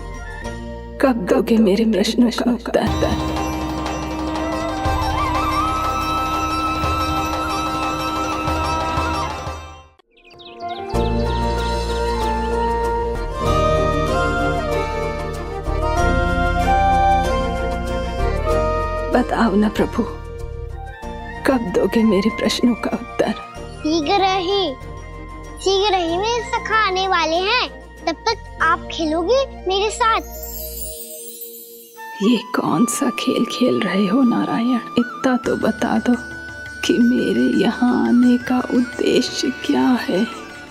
कब दोगे मेरे प्रश्नों का उत्तर? बताओ ना प्रभु, कब दोगे मेरे प्रश्नों का उत्तर? शीघ्र ही मेरे सखा आने वाले हैं, तब तक आप खेलोगे मेरे साथ। ये कौन सा खेल खेल रहे हो नारायण? इतना तो बता दो कि मेरे यहाँ आने का उद्देश्य क्या है?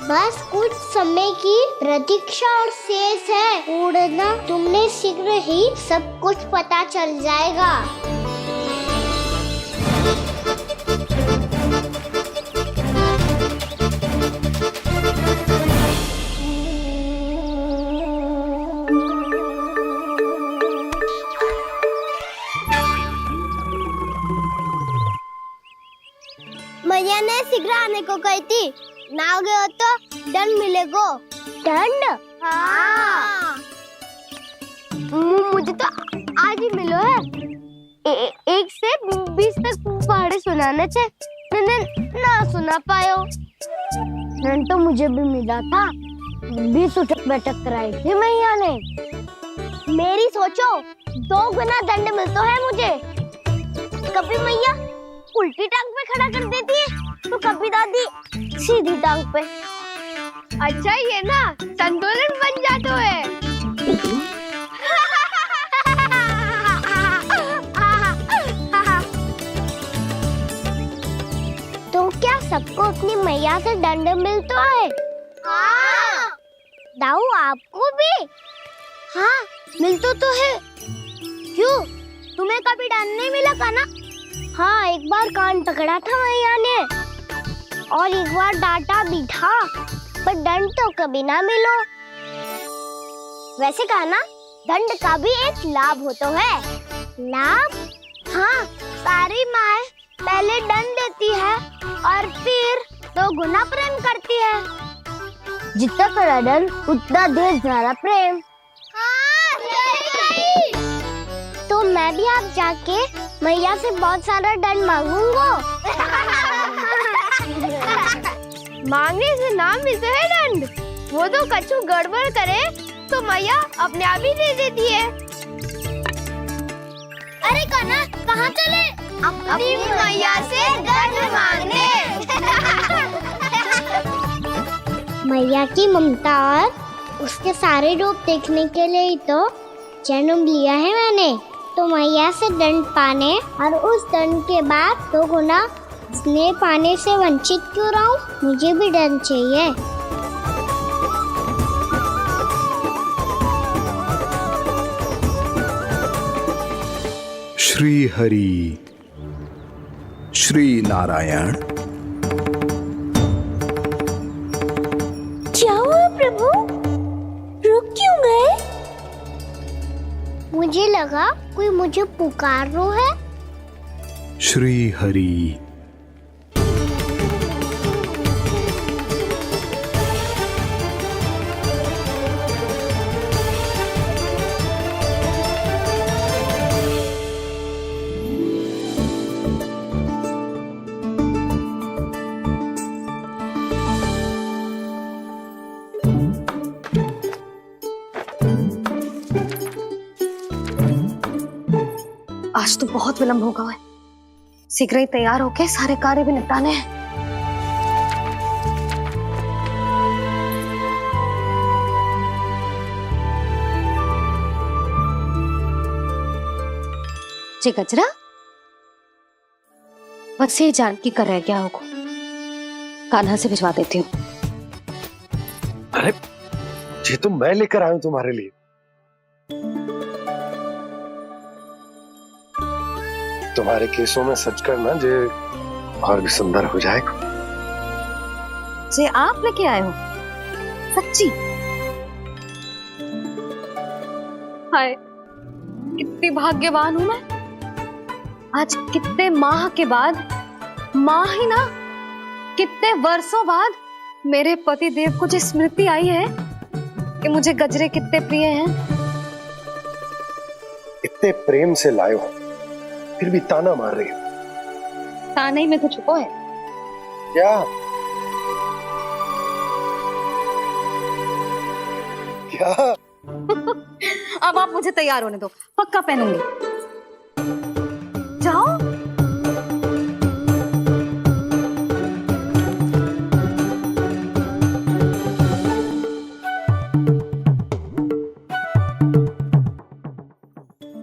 बस कुछ समय की प्रतीक्षा और शेष है। उड़ना तुमने शीघ्र ही सब कुछ पता चल जाएगा। मैया ने शीघ्र आने को कही थी, ना आ गए हो तो दंड मिलेगा। दंड? हाँ। मुझे तो आज ही मिलो है। 1 से 20 तक पहाड़े सुनाने थे, मैंने ना सुना पायो। दंड तो मुझे भी मिला था, 20 उठक बैठक कराई थी मैया ने। मेरी सोचो, 2 गुना दंड मिलता है मुझे। कभी मैया उल्टी टांग पे खड़ा कर देती है, तो कभी दादी सीधी टांग पे। अच्छा ये ना संतुलन बन जाता है। तो क्या सबको अपनी मैया से दंड मिलता है? हाँ। दाऊ आपको भी? हाँ मिलता तो है। क्यों, तुम्हें कभी दंड नहीं मिला का ना? हाँ, एक बार कान पकड़ा था मैया ने और एक बार डांटा भी था, पर दंड तो कभी ना मिलो। वैसे कहा ना, दंड का भी एक लाभ होता है। लाभ? हाँ, सारी माँ पहले दंड देती है और फिर 2 गुना प्रेम करती है। जितना बड़ा दंड उतना ढेर सारा प्रेम। हाँ, सही कही। तो मैं भी आप जाके मैया से बहुत सारा दंड मांगूंगा। मांगने से ना मिलता है दंड, वो तो कछु गड़बड़ करे तो मैया अपने आप ही दे देती है। अरे कना, कहाँ चले? अपनी मैया से दंड मांगने। मैया की ममता और उसके सारे रूप देखने के लिए ही तो जन्म लिया है मैंने। तो मैया से दंड पाने और उस दंड के बाद 2 गुना स्नेह पाने से वंचित क्यों रहूं? मुझे भी दंड चाहिए। श्री हरि, श्री नारायण। क्या हुआ प्रभु? रुक क्यों गए? मुझे लगा कोई मुझे पुकार रहा है। श्री हरि। आज तो बहुत विलंब होगा है, शीघ्र ही तैयार होके सारे कार्य भी निपटाने हैं। जी गजरा, बस ये जानकी कर रह गया होगा, कान्हा से भिजवा देती हूँ। अरे ये तो मैं लेकर आया हूं तुम्हारे लिए। तुम्हारे केसों में सच करना जे और भी सुंदर हो जाएगा। जे आप लेके आए हो? सच्ची? हाय, कितनी भाग्यवान हूं मैं। आज कितने माह के बाद, माह ही ना, कितने वर्षों बाद मेरे पति देव को जो स्मृति आई है, कि मुझे गजरे कितने प्रिय हैं। इतने प्रेम से लाए हो, फिर भी ताना मार रही हो। ताने में कुछ छुपो है क्या? क्या? अब आप मुझे तैयार होने दो, पक्का पहनूंगी। जाओ।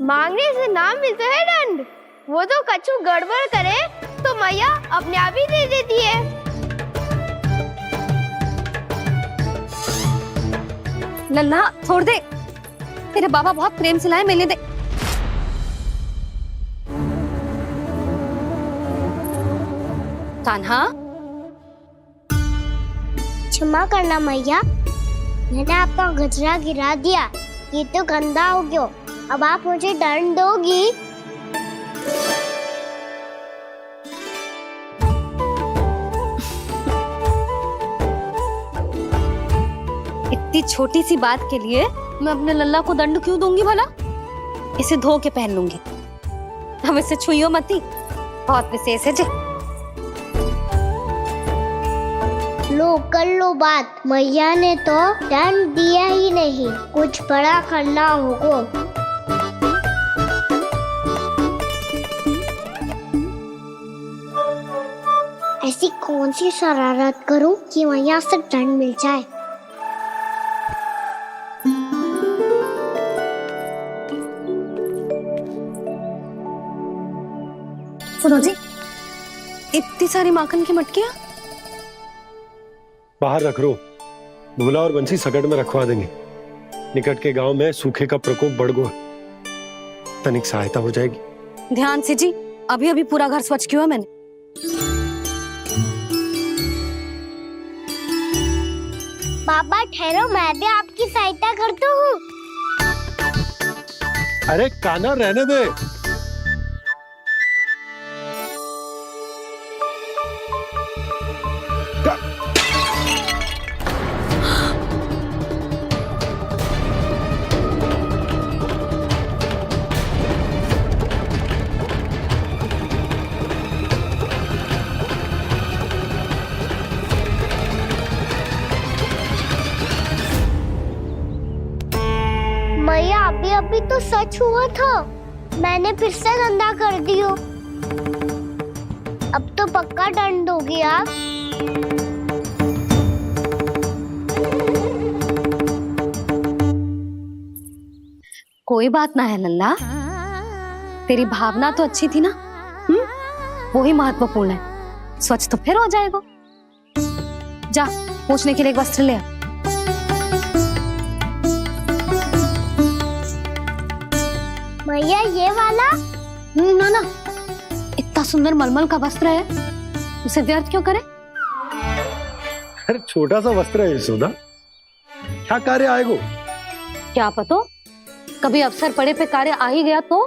मांगने से ना मिलता है दंड। वो तो कछु गड़बड़ करे तो मैया अपने आप ही दे देती है। लल्ला छोड़ दे, तेरे बाबा बहुत प्रेम से लाए, मिलने दे। कान्हा, क्षमा करना मैया, मैंने आपका गजरा गिरा दिया, ये तो गंदा हो गया। अब आप मुझे दंड दोगी? इतनी छोटी सी बात के लिए मैं अपने लल्ला को दंड क्यों दूंगी भला? इसे धो के पहन लूंगी। हम इसे छुइयो मती, बहुत विशेष है जी। लो कर लो बात, मैया ने तो दंड दिया ही नहीं, कुछ बड़ा करना होगा। ऐसी कौन सी शरारत करूं कि मैया से दंड मिल जाए? सुनो जी, इतनी सारी माखन की मटकियां बाहर रख रो, भूला और बंसी सकट में रखवा देंगे। निकट के गांव में सूखे का प्रकोप बढ़ गया, तनिक सहायता हो जाएगी। ध्यान से जी, अभी अभी पूरा घर स्वच्छ किया मैंने। पापा ठहरो, मैं भी आपकी सहायता करता हूँ। अरे कान्हा रहने दे। मैया अभी अभी तो सच हुआ था, मैंने फिर से गंदा कर दियो। अब तो पक्का दंड दोगी आप। कोई बात ना है लल्ला, तेरी भावना तो अच्छी थी ना, वही महत्वपूर्ण है। स्वच्छ तो फिर हो जाएगा। जा, पूछने के लिए एक वस्त्र ले आ। भैया ये वाला? ना ना, इतना सुंदर मलमल का वस्त्र है, उसे व्यर्थ क्यों करे? अरे छोटा सा वस्त्र है यशोदा, क्या कार्य आएगा? क्या पता, कभी अवसर पड़े पे कार्य आ ही गया तो।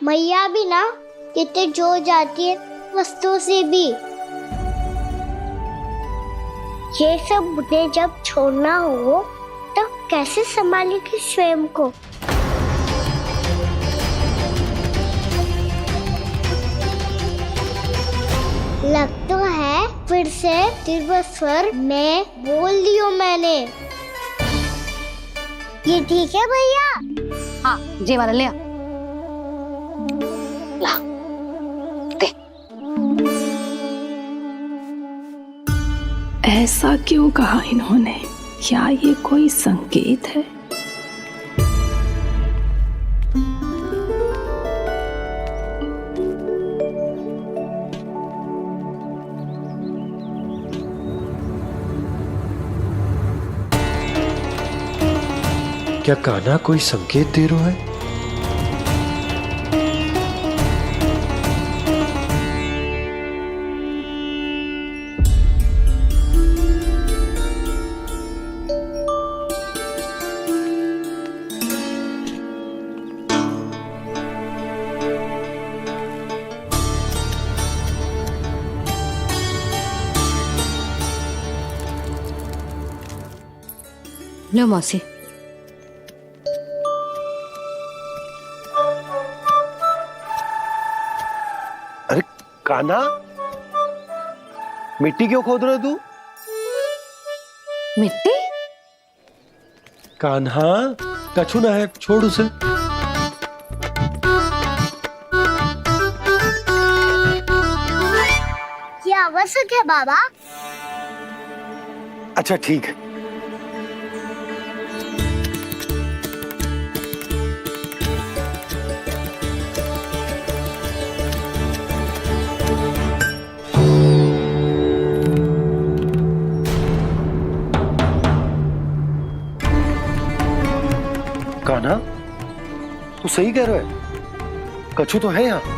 मैया भी ना कितने जो जाती है वस्तुओं से भी। ये सब मुझे जब छोड़ना हो तो कैसे संभालेगी स्वयं को? लग तो है फिर से तीव्र स्वर में बोल दियो मैंने। ये ठीक है भैया? हाँ, ये वाला ले आ। ला, दे। ऐसा क्यों कहा इन्होंने? क्या ये कोई संकेत है? क्या कान्हा कोई संकेत दे रहा है? लो मौसी। अरे कान्हा, मिट्टी क्यों खोद रहे तू? मिट्टी? कान्हा, कछु ना है, छोड़ उसे। ये आवश्यक है बाबा। अच्छा ठीक है। कान्हा, तू सही कह रहा है, कछु तो है यहाँ।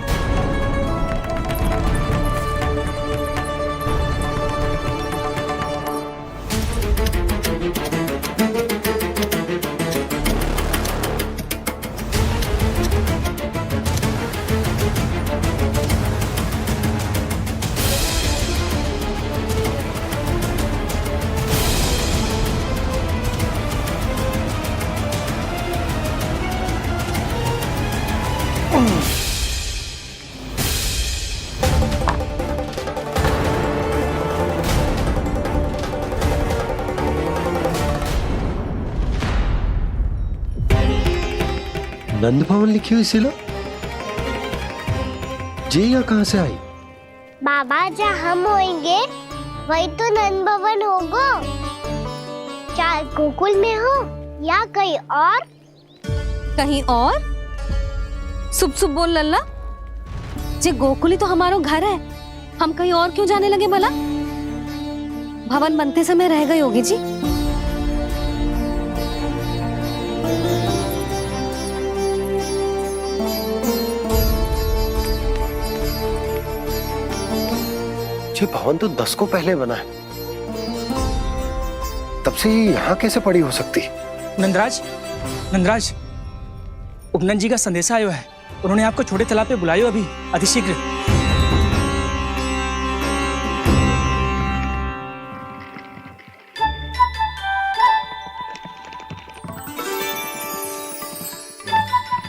नंद भवन लिखी हुई सिला, जी यहाँ कहाँ से आई? बाबा जहाँ हम होंगे वही तो नंद भवन होगा। चाहे गोकुल में हो या कहीं और। कहीं और? सुब सुब बोल लल्ला। जे गोकुल ही तो हमारा घर है, हम कहीं और क्यों जाने लगे भला? भवन बनते समय रह गई होगी जी। ये भवन तो 10 को पहले बना है, तब से ये यहाँ कैसे पड़ी हो सकती? नंदराज, नंदराज, उपनंद जी का संदेशा आयो है। उन्होंने आपको छोटे तालाब पे बुलायो अभी, अतिशीघ्र।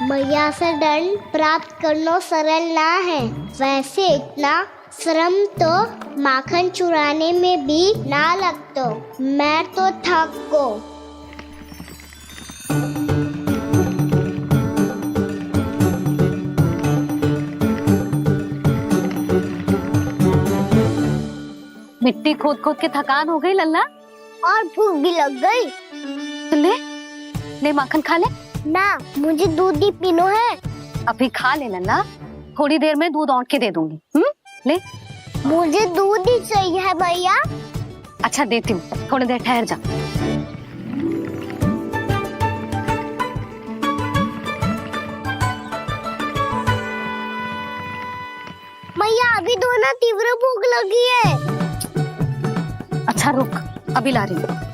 मैया से दंड प्राप्त करना सरल ना है। वैसे इतना श्रम तो माखन चुराने में भी ना लगतो। मैं तो थक को। मिट्टी खोद खोद के थकान हो गई लल्ला, और भूख भी लग गई। तो ले ले माखन खा ले। ना, मुझे दूध ही पीनो है। अभी खा ले लल्ला, थोड़ी देर में दूध औंट के दे दूंगी। ले। मुझे दूध ही चाहिए है भैया। अच्छा देती हूँ, थोड़ी देर ठहर जा। मैया अभी दोनों तीव्र भूख लगी है। अच्छा रुक, अभी ला रही हूँ।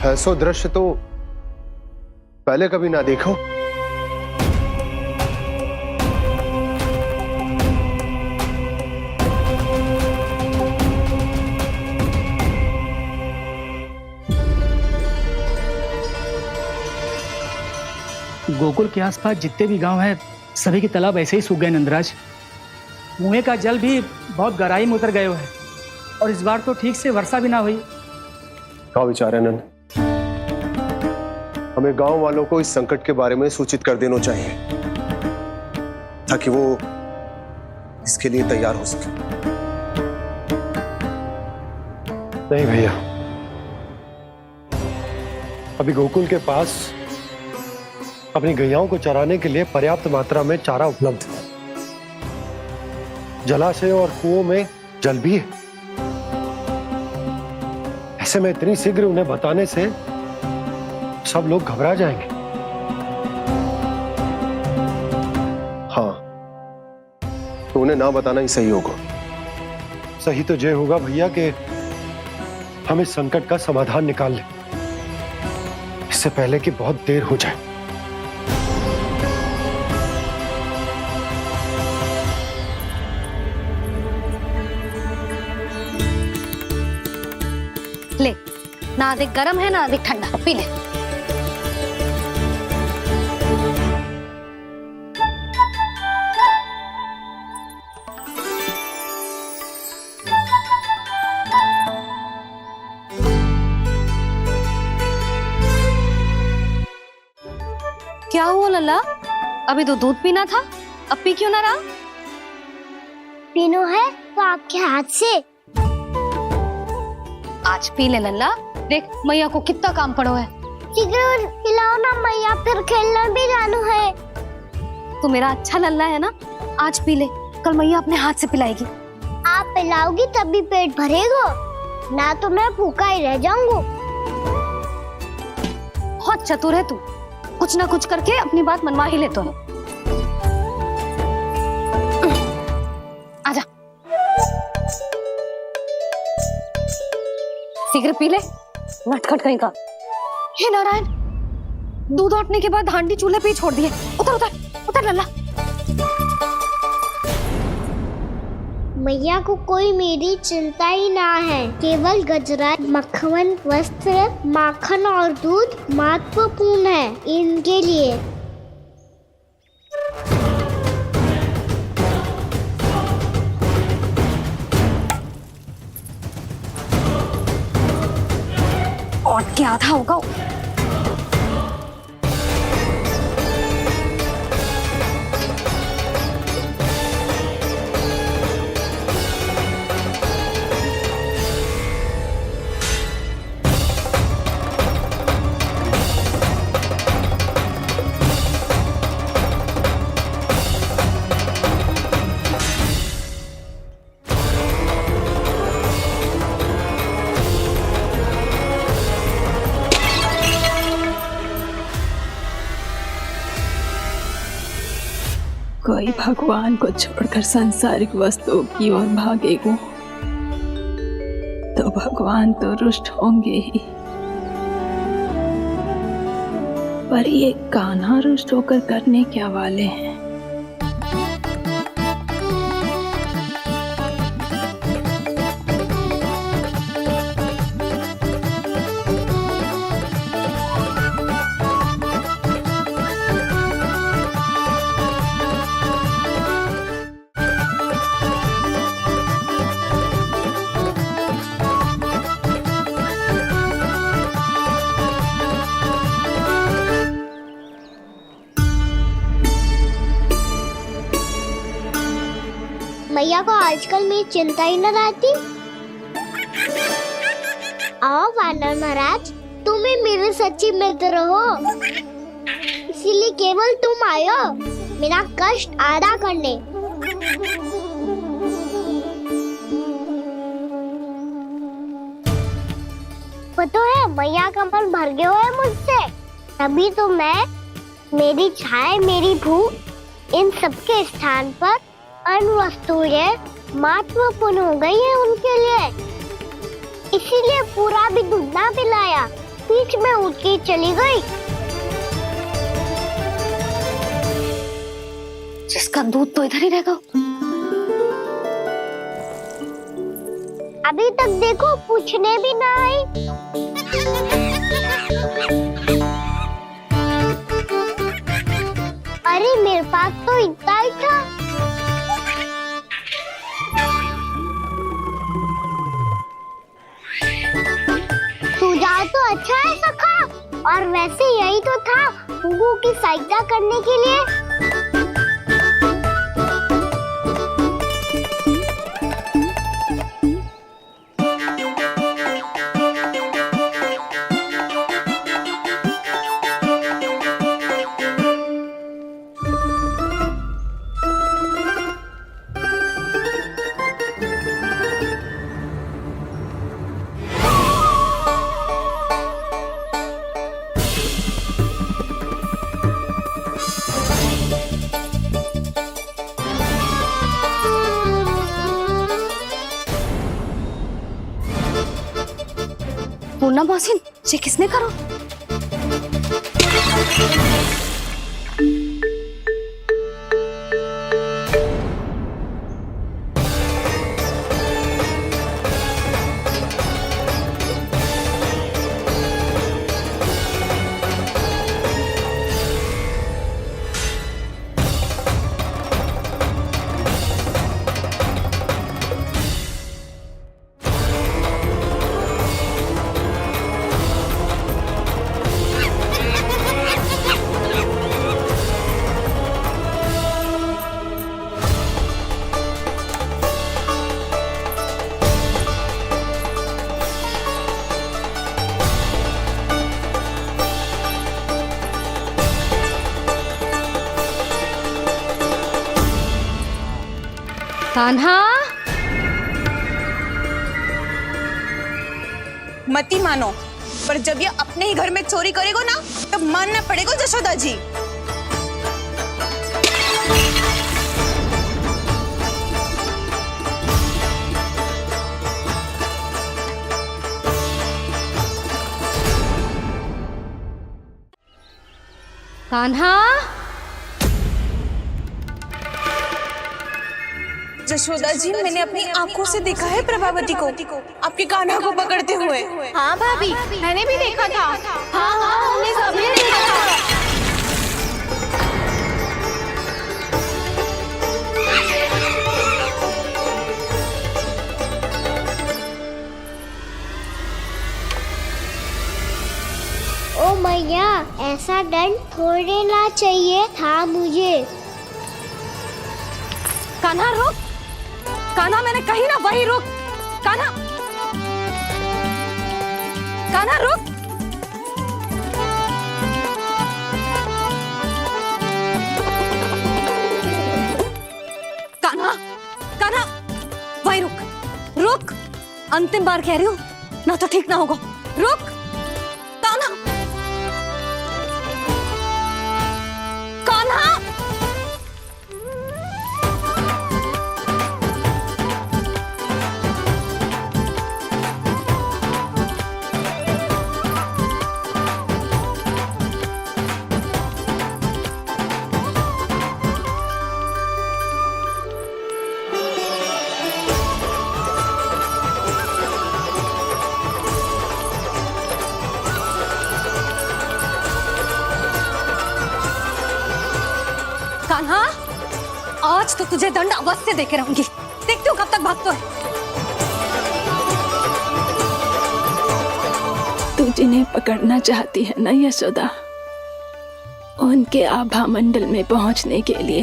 ऐसा दृश्य तो पहले कभी ना देखो। गोकुल के आसपास जितने भी गांव हैं, सभी के तालाब ऐसे ही सूख गए नंदराज। कुएं का जल भी बहुत गहराई में उतर गए है, और इस बार तो ठीक से वर्षा भी ना हुई। क्या विचार है नंद? हमें गांव वालों को इस संकट के बारे में सूचित कर देना चाहिए, ताकि वो इसके लिए तैयार हो सके। नहीं भैया, अभी गोकुल के पास अपनी गैयाओं को चराने के लिए पर्याप्त मात्रा में चारा उपलब्ध है। जलाशय और कुओं में जल भी है। ऐसे में इतनी शीघ्र उन्हें बताने से सब लोग घबरा जाएंगे। हाँ, तो उन्हें ना बताना ही सही होगा। सही तो ये होगा भैया कि हम इस संकट का समाधान निकाल लें, इससे पहले कि बहुत देर हो जाए। ना अधिक गर्म है ना अधिक ठंडा, पी ले। क्या हुआ लल्ला? अभी तो दूध पीना था, अब पी क्यों ना रहा? पीनो है तो आपके हाथ से। आज पी ले लल्ला, देख मैया को कितना काम पड़ो है। शीघ्र खिलाओ ना मैया, फिर खेलना भी जानो है। तू मेरा अच्छा लल्ला है ना, आज पी ले, कल मैया अपने हाथ से पिलाएगी। आप पिलाओगी तभी पेट भरेगा, ना तो मैं भूखा ही रह जाऊंगा। बहुत चतुर है तू, कुछ ना कुछ करके अपनी बात मनवा ही लेता है। आजा, शीघ्र पी ले, नटखट कहीं का। हे नारायण, दूध औटने के बाद हांडी चूल्हे पे ही छोड़ दिए। उतर उतर उतर लल्ला। मैया को कोई मेरी चिंता ही ना है, केवल गजरा, मक्खन, वस्त्र, माखन और दूध महत्वपूर्ण है इनके लिए। और क्या था होगा? कोई भगवान को छोड़कर सांसारिक वस्तुओं की ओर भागेगा तो भगवान तो रुष्ट होंगे ही, पर ये कान्हा रुष्ट होकर करने क्या वाले हैं? मैया को आजकल मेरी चिंता ही न रहती। आओ वानर महाराज, तुम ही मेरे सच्ची मित्र हो, इसीलिए केवल तुम आयो मेरा कष्ट आधा करने। पता है मैया का मन भर गया है मुझसे, तभी तो मैं, मेरी छाया, मेरी भूख, इन सबके स्थान पर अन्य वस्तुएं महत्वपूर्ण हो गई है उनके लिए। इसीलिए पूरा भी दूध ना पिलाया, बीच में उठ के चली गई। जिसका दूध तो इधर ही रहेगा। अभी तक देखो पूछने भी ना आई। अरे मेरे पास तो इतना ही था। सुझाव तो अच्छा है सखा, और वैसे यही तो था गुगु की सहायता करने के लिए। पूर्णा मौसी, ये किसने करो? कान्हा, मती मानो, पर जब ये अपने ही घर में चोरी करेगो ना, तब मानना पड़ेगा जशोदा जी। कान्हा, जशोदा जी, मैंने अपनी आंखों से देखा है प्रभावती को आपके कान्हा को पकड़ते हुए। हाँ भाभी, मैंने भी देखा था। हाँ हाँ, हमने सभी देखा था। ओ मैया, ऐसा दंड थोड़े ना चाहिए था मुझे। कान्हा रुक, कान्हा मैंने कही ना वही रुक। कान्हा, कान्हा रुक। कान्हा, कान्हा वही रुक, रुक। अंतिम बार कह रही हूँ, ना तो ठीक ना होगा। रुक कान्हा, कान्हा। कान्हा, आज तो तुझे दंड अवश्य देके रहूंगी। देखती हूँ कब तक भागता है। तू जिन्हें पकड़ना चाहती है ना यशोदा, उनके आभा मंडल में पहुंचने के लिए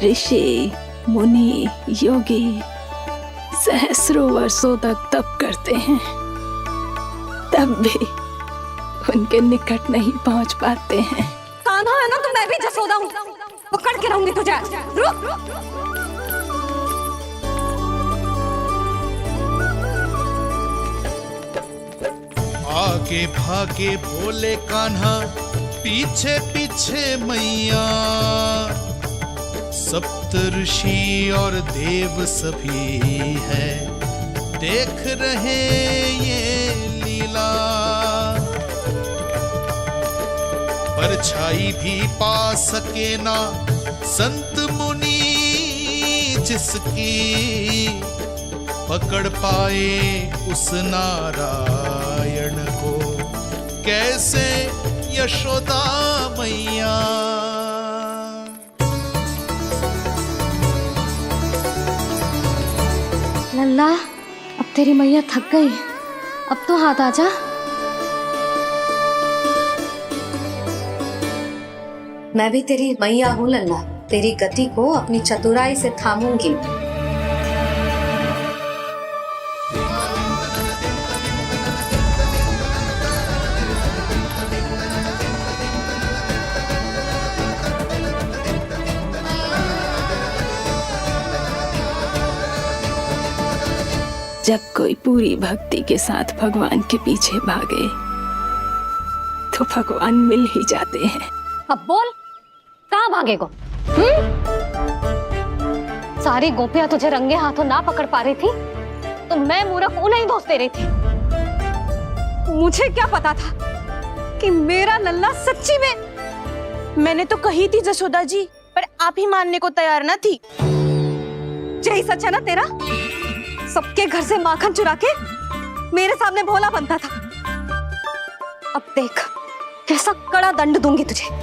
ऋषि, मुनि, योगी सहस्रों वर्षों तक तप करते हैं, तब भी उनके निकट नहीं पहुंच पाते हैं। कान्हा है ना, तो मैं भी जसोदा हूँ, पकड़ के रहूंगी तुझे। रुक। आगे भागे भोले कान्हा, पीछे पीछे मैया, सप्त ऋषि और देव सभी है, देख रहे ये लीला। परछाई भी पा सके ना संत मुनि जिसकी, पकड़ पाए उस नारायण को कैसे यशोदा मैया। लल्ला, अब तेरी मैया थक गई, अब तो हाथ आजा। मैं भी तेरी मैया हूँ लल्ला, तेरी गति को अपनी चतुराई से थामूंगी। जब कोई पूरी भक्ति के साथ भगवान के पीछे भागे तो भगवान मिल ही जाते हैं। अब बोल, कहाँ भागेगो? सारी गोपियां तुझे रंगे हाथों ना पकड़ पा रही थी, तो मैं मूर्ख उन्हें ही दोष दे रही थी। मुझे क्या पता था कि मेरा लल्ला सच्ची में। मैंने तो कही थी जशोदा जी, पर आप ही मानने को तैयार ना थी। यही सच है ना तेरा? सबके घर से माखन चुरा के मेरे सामने भोला बनता था। अब देख कैसा कड़ा दंड दूंगी तुझे।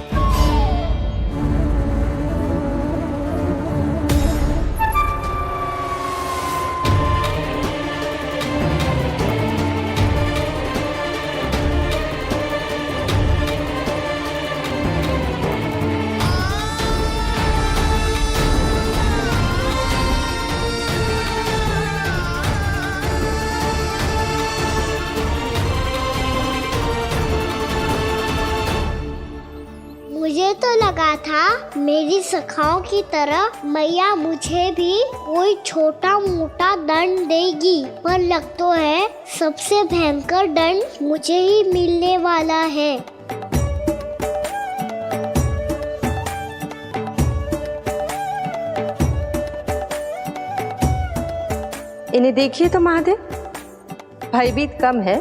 तो लगा था मेरी सखाओं की तरह मैया मुझे भी कोई छोटा मोटा दंड देगी, पर लग तो है सबसे भयंकर दंड मुझे ही मिलने वाला है। इन्हें देखिए तो महादेव, भयभीत कम है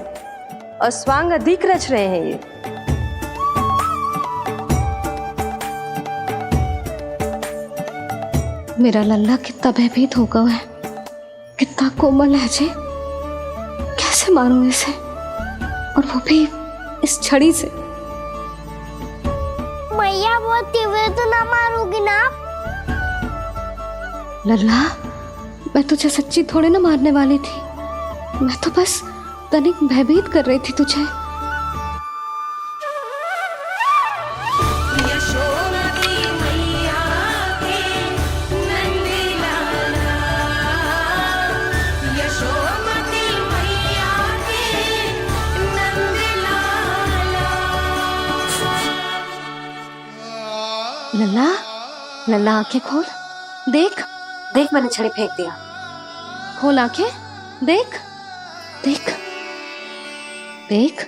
और स्वांग अधिक रच रहे हैं ये। मेरा लल्ला कितना भयभीत होगा है, कितना कोमल है जी। कैसे मारूं इसे, और वो भी इस छड़ी से। मैया बहुत तीव्र तो ना मारोगी ना? लल्ला, मैं तुझे सच्ची थोड़े ना मारने वाली थी, मैं तो बस तनिक भयभीत कर रही थी तुझे। लल्ला, लल्ला आंखें खोल, देख देख मैंने छड़ी फेंक दिया। खोल आंखें, देख देख देख।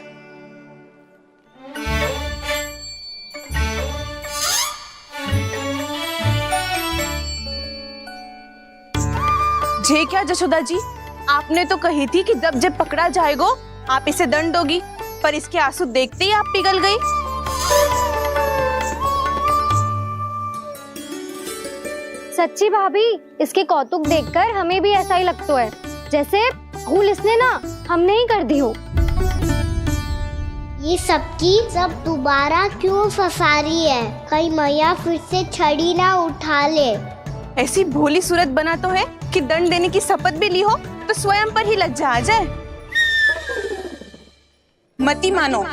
जे क्या जशोदा जी, आपने तो कही थी कि जब जब पकड़ा जाएगा आप इसे दंड दोगी, पर इसके आंसू देखते ही आप पिघल गई। सच्ची भाभी, इसके कौतुक देखकर हमें भी ऐसा ही लगता है, जैसे भूल इसने ना हमने ही कर दी हो। ये सबकी सब दोबारा क्यों फंसा रही है? कहीं मैया फिर से छड़ी ना उठा ले। ऐसी भोली सूरत बना तो है कि दंड देने की शपथ भी ली हो तो स्वयं पर ही लज्जा आ जाए। मती मानो,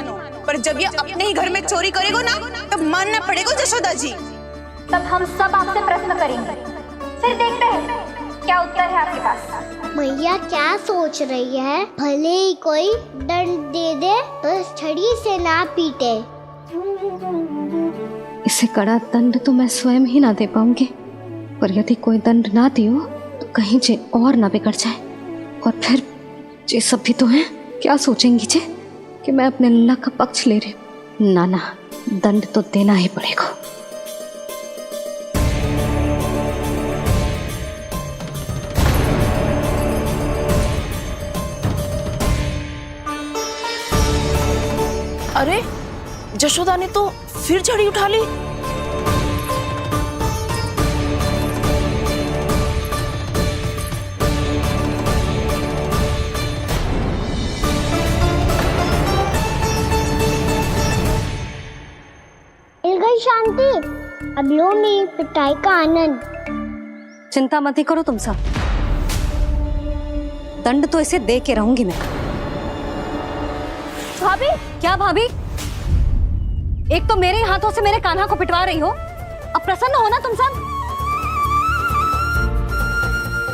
पर जब ये अपने ही घर में चोरी करेगा ना, तब मानना पड़ेगा जशोदा जी। तब हम सब आपसे प्रश्न करेंगे, फिर देखते हैं क्या उत्तर है आपके पास। मैया क्या सोच रही है? भले ही कोई दंड दे दे, बस छड़ी से ना पीटे। इसे कड़ा दंड तो मैं स्वयं ही ना दे पाऊंगी, पर यदि कोई दंड ना दियो तो कहीं जे और ना बिगड़ जाए, और फिर जे सब भी तो हैं, क्या सोचेंगी जे कि मैं अपने लल्ला का पक्ष ले रही हूँ। ना ना, दंड तो देना ही पड़ेगा। अरे जशोदा ने तो फिर छड़ी उठा ली। मिल गई शांति, अब लो मेरी पिटाई का आनंद। चिंता मत ही करो तुम सब, दंड तो इसे दे के रहूंगी मैं। भाभी, क्या भाभी? एक तो मेरे हाथों से मेरे कान्हा को पिटवा रही हो, अब प्रसन्न हो ना तुम सब?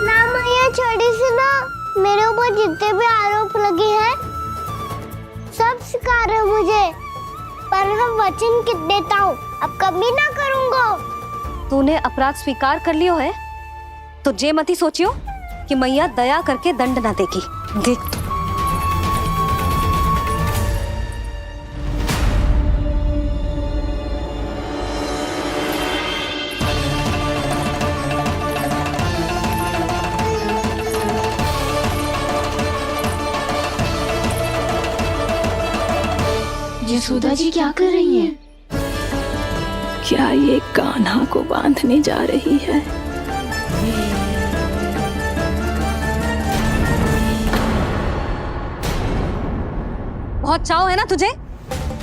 ना मैया, छड़ी से ना मेरे ऊपर जितने भी आरोप लगे हैं सब स्वीकार है मुझे, पर मैं वचन कित देता हूँ, अब कभी ना करूँगा। तूने अपराध स्वीकार कर लियो है तो जे मत ही सोचियो कि मैया दया करके दंड ना देगी। देख यशोदा जी क्या कर रही हैं? क्या ये कान्हा को बांधने जा रही है? बहुत चाव है ना तुझे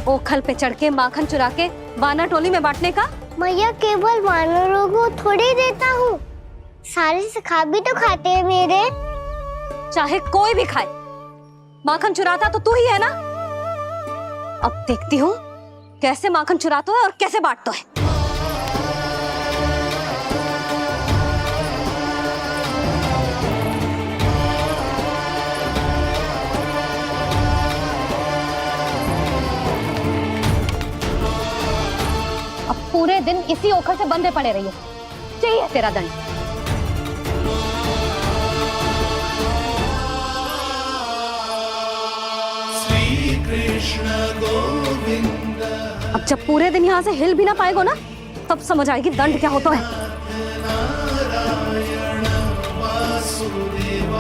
ओखल पे चढ़ के माखन चुरा के वानर टोली में बांटने का? मैया, केवल वानरों को थोड़ी देता हूँ, सारे सखा भी तो खाते हैं मेरे। चाहे कोई भी खाए, माखन चुराता तो तू ही है ना। अब देखती हूँ कैसे माखन चुराता है और कैसे बांटता है। अब दिन इसी ओखर से बंधे पड़े रहिए। चाहिए तेरा दंड। श्री कृष्ण गोविंद। अब जब पूरे दिन यहाँ से हिल भी ना पाएगो ना, तब समझ आएगी दंड क्या होता है। नारायण वासुदेव।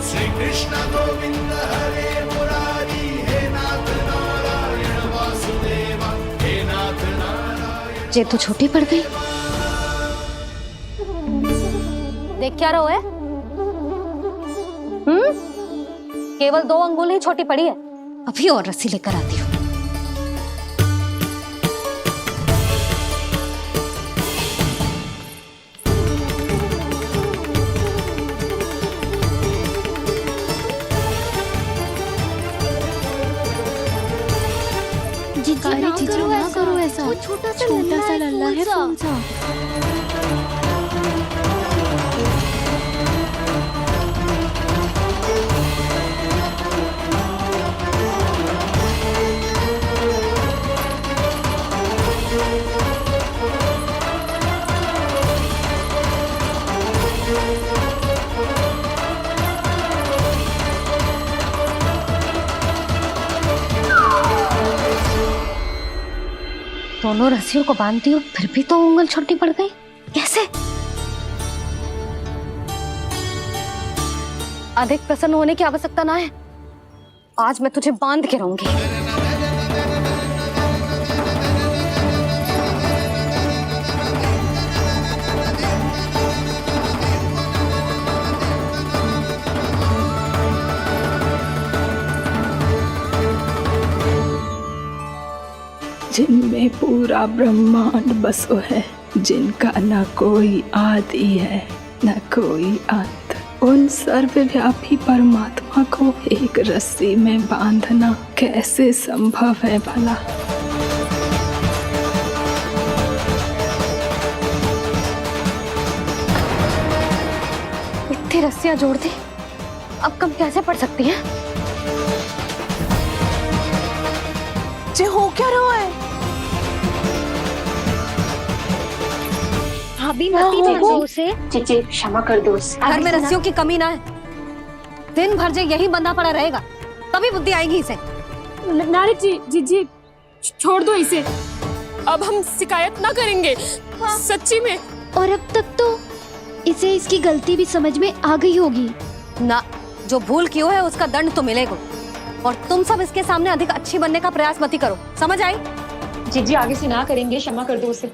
श्री कृष्ण गोविंद हरे मुरारी। हे नाथ नारायण वासुदेव। हे नाथ नारायण। ये तो छोटी पड़ गई। देख क्या रहो है? केवल 2 अंगुल ही छोटी पड़ी है। अभी और रस्सी लेकर आती हूँ। ना करो ऐसा। छोटा सा लल्ला है कौन सा? दोनों रस्सियों को बांधती हूँ, फिर भी तो उंगल छोटी पड़ गई। कैसे? अधिक प्रसन्न होने की आवश्यकता ना है। आज मैं तुझे बांध के रहूंगी। जिनमें पूरा ब्रह्मांड बसो है, जिनका न कोई आदि है न कोई अंत, उन सर्वव्यापी परमात्मा को एक रस्सी में बांधना कैसे संभव है भला? इतनी रस्सियां जोड़ दी, अब कम कैसे पड़ सकती हैं? जे हो क्या रहा है? भाभी मती दो उसे। जी क्षमा कर दो उसे। घर में रस्सियों की कमी ना है। दिन भर जे यही बंधा पड़ा रहेगा, तभी बुद्धि आएगी इसे। नारी जी छोड़ दो इसे। अब हम शिकायत ना करेंगे। सच्ची में। और अब तक तो इसे इसकी गलती भी समझ में आ गई होगी ना। जो भूल क्यों है उसका दंड तो मिलेगा। और तुम सब इसके सामने अधिक अच्छी बनने का प्रयास मत करो, समझ आई? जी आगे से ना करेंगे, क्षमा कर दो उसे।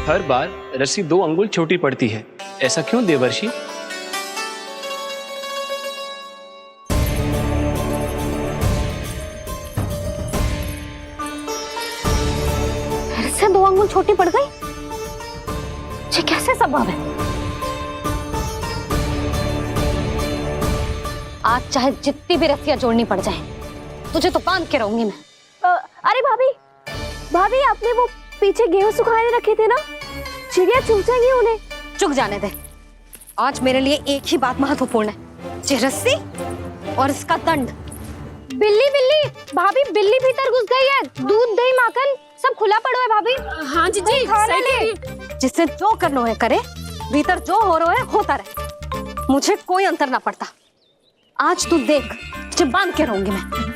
हर बार रस्सी 2 अंगुल छोटी पड़ती है, ऐसा क्यों देवर्षि? फिर से 2 अंगुल छोटी पड़ गई? ये कैसे संभव है? आज चाहे जितनी भी रस्सियां जोड़नी पड़ जाए, तुझे तो बांध के रहूंगी मैं। अरे भाभी आपने वो पीछे गेहूं सुखाने रखे थे ना, चिड़िया चुग जाएंगी उन्हें। चुग जाने दे। आज मेरे लिए एक ही बात महत्वपूर्ण है, ये रस्सी और इसका दंड। बिल्ली भाभी, बिल्ली भीतर घुस गई है। दूध दही माखन सब खुला पड़ा है भाभी। हाँ जी सही कह रही है। जिससे जो करना है करे, भीतर जो हो रहा है होता रहे, मुझे कोई अंतर ना पड़ता। आज तू देख, तुझे बांध के रहूंगी मैं।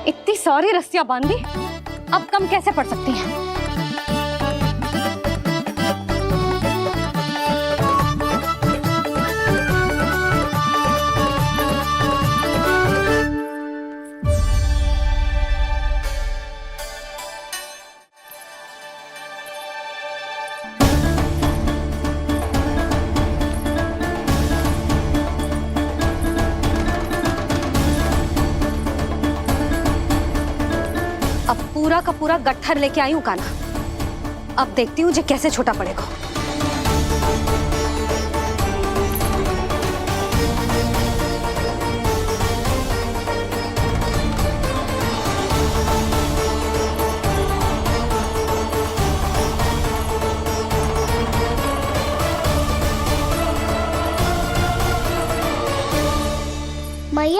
इतनी सारी रस्सियां बांधी, अब कम कैसे पड़ सकती हैं? पूरा का पूरा गट्ठर लेके आई हूँ कान्हा। अब देखती हूँ जे कैसे छोटा पड़ेगा।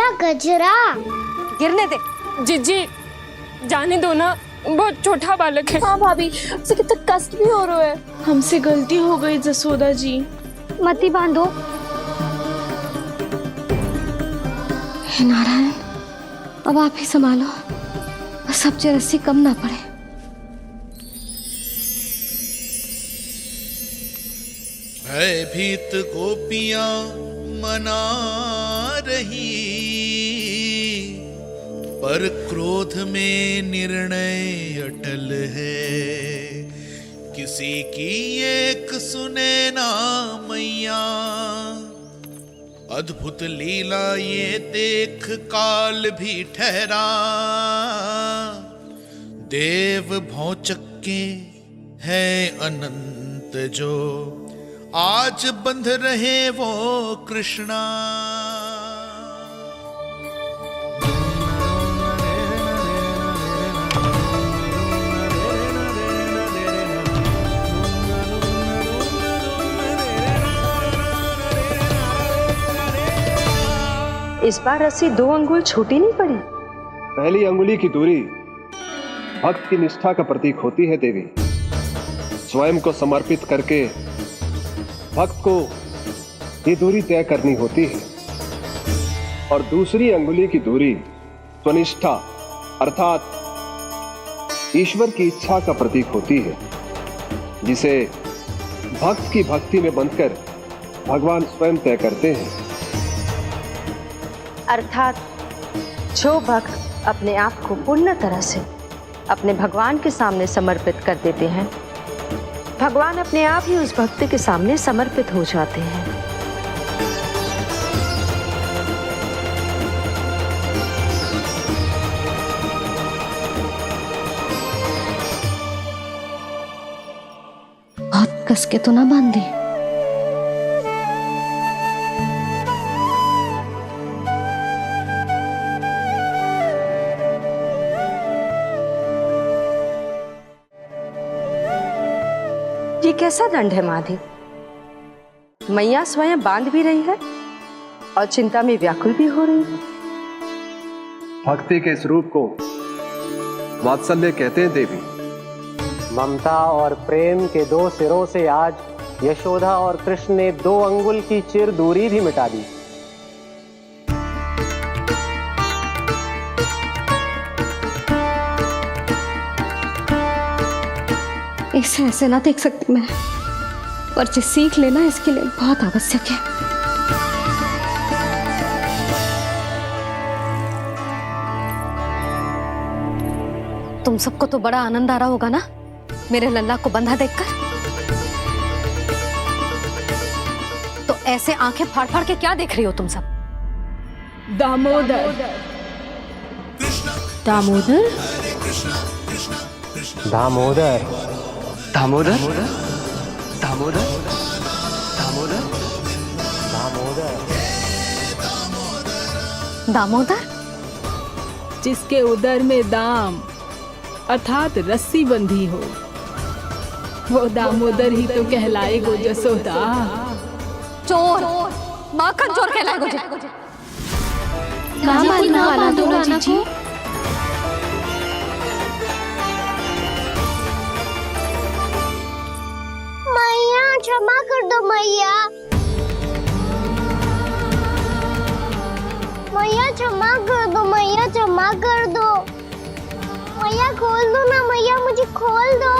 मैया गजरा। गिरने दे। जीजी जाने दो ना, बहुत छोटा बालक है। हाँ भाभी, उसे कितना कष्ट भी हो रहा है। हमसे गलती हो गई जसोदा जी। मती बांधो। हे नारायण, अब आप ही संभालो, बस अब रस्सी कम ना पड़े। भयभीत गोपियां मना रही, पर क्रोध में निर्णय अटल है। किसी की एक सुने ना मैया, अद्भुत लीला ये देख काल भी ठहरा। देव भौचक्के है अनंत जो, आज बंध रहे वो कृष्णा। इस बार रस्सी 2 अंगुल छोटी नहीं पड़ी। पहली अंगुली की दूरी भक्त की निष्ठा का प्रतीक होती है देवी। स्वयं को समर्पित करके भक्त को ये दूरी तय करनी होती है, और दूसरी अंगुली की दूरी स्वनिष्ठा अर्थात ईश्वर की इच्छा का प्रतीक होती है, जिसे भक्त की भक्ति में बंधकर भगवान स्वयं तय करते हैं। अर्थात जो भक्त अपने आप को पूर्ण तरह से अपने भगवान के सामने समर्पित कर देते हैं, भगवान अपने आप ही उस भक्त के सामने समर्पित हो जाते हैं। बहुत कस के तो ना बांधी। ये कैसा दंड है माधि? मैया स्वयं बांध भी रही है और चिंता में व्याकुल भी हो रही है। भक्ति के स्वरूप को वात्सल्य कहते हैं देवी। ममता और प्रेम के 2 सिरों से आज यशोदा और कृष्ण ने 2 अंगुल की चिर दूरी भी मिटा दी। इसे ऐसे ना देख सकती मैं, पर जो सीख लेना इसके लिए बहुत आवश्यक है। तुम सबको तो बड़ा आनंद आ रहा होगा ना मेरे लल्ला को बंधा देखकर। तो ऐसे आंखें फाड़ फाड़ के क्या देख रही हो तुम सब? दामोदर। दामोदर दामोदर दामोदर दामोदर दामोदर दामोदर दामोदर, जिसके उदर में दाम अर्थात रस्सी बंधी हो, वो दामोदर ही तो कहलाएगो जसोदा। चोर, माखन चोर कहलाएगो जी। ना मारना वाला दोनों जीजी। मैया क्षमा कर दो मैया। मैया क्षमा कर दो, मैया क्षमा कर दो। मैया खोल दो ना मैया, मुझे खोल दो।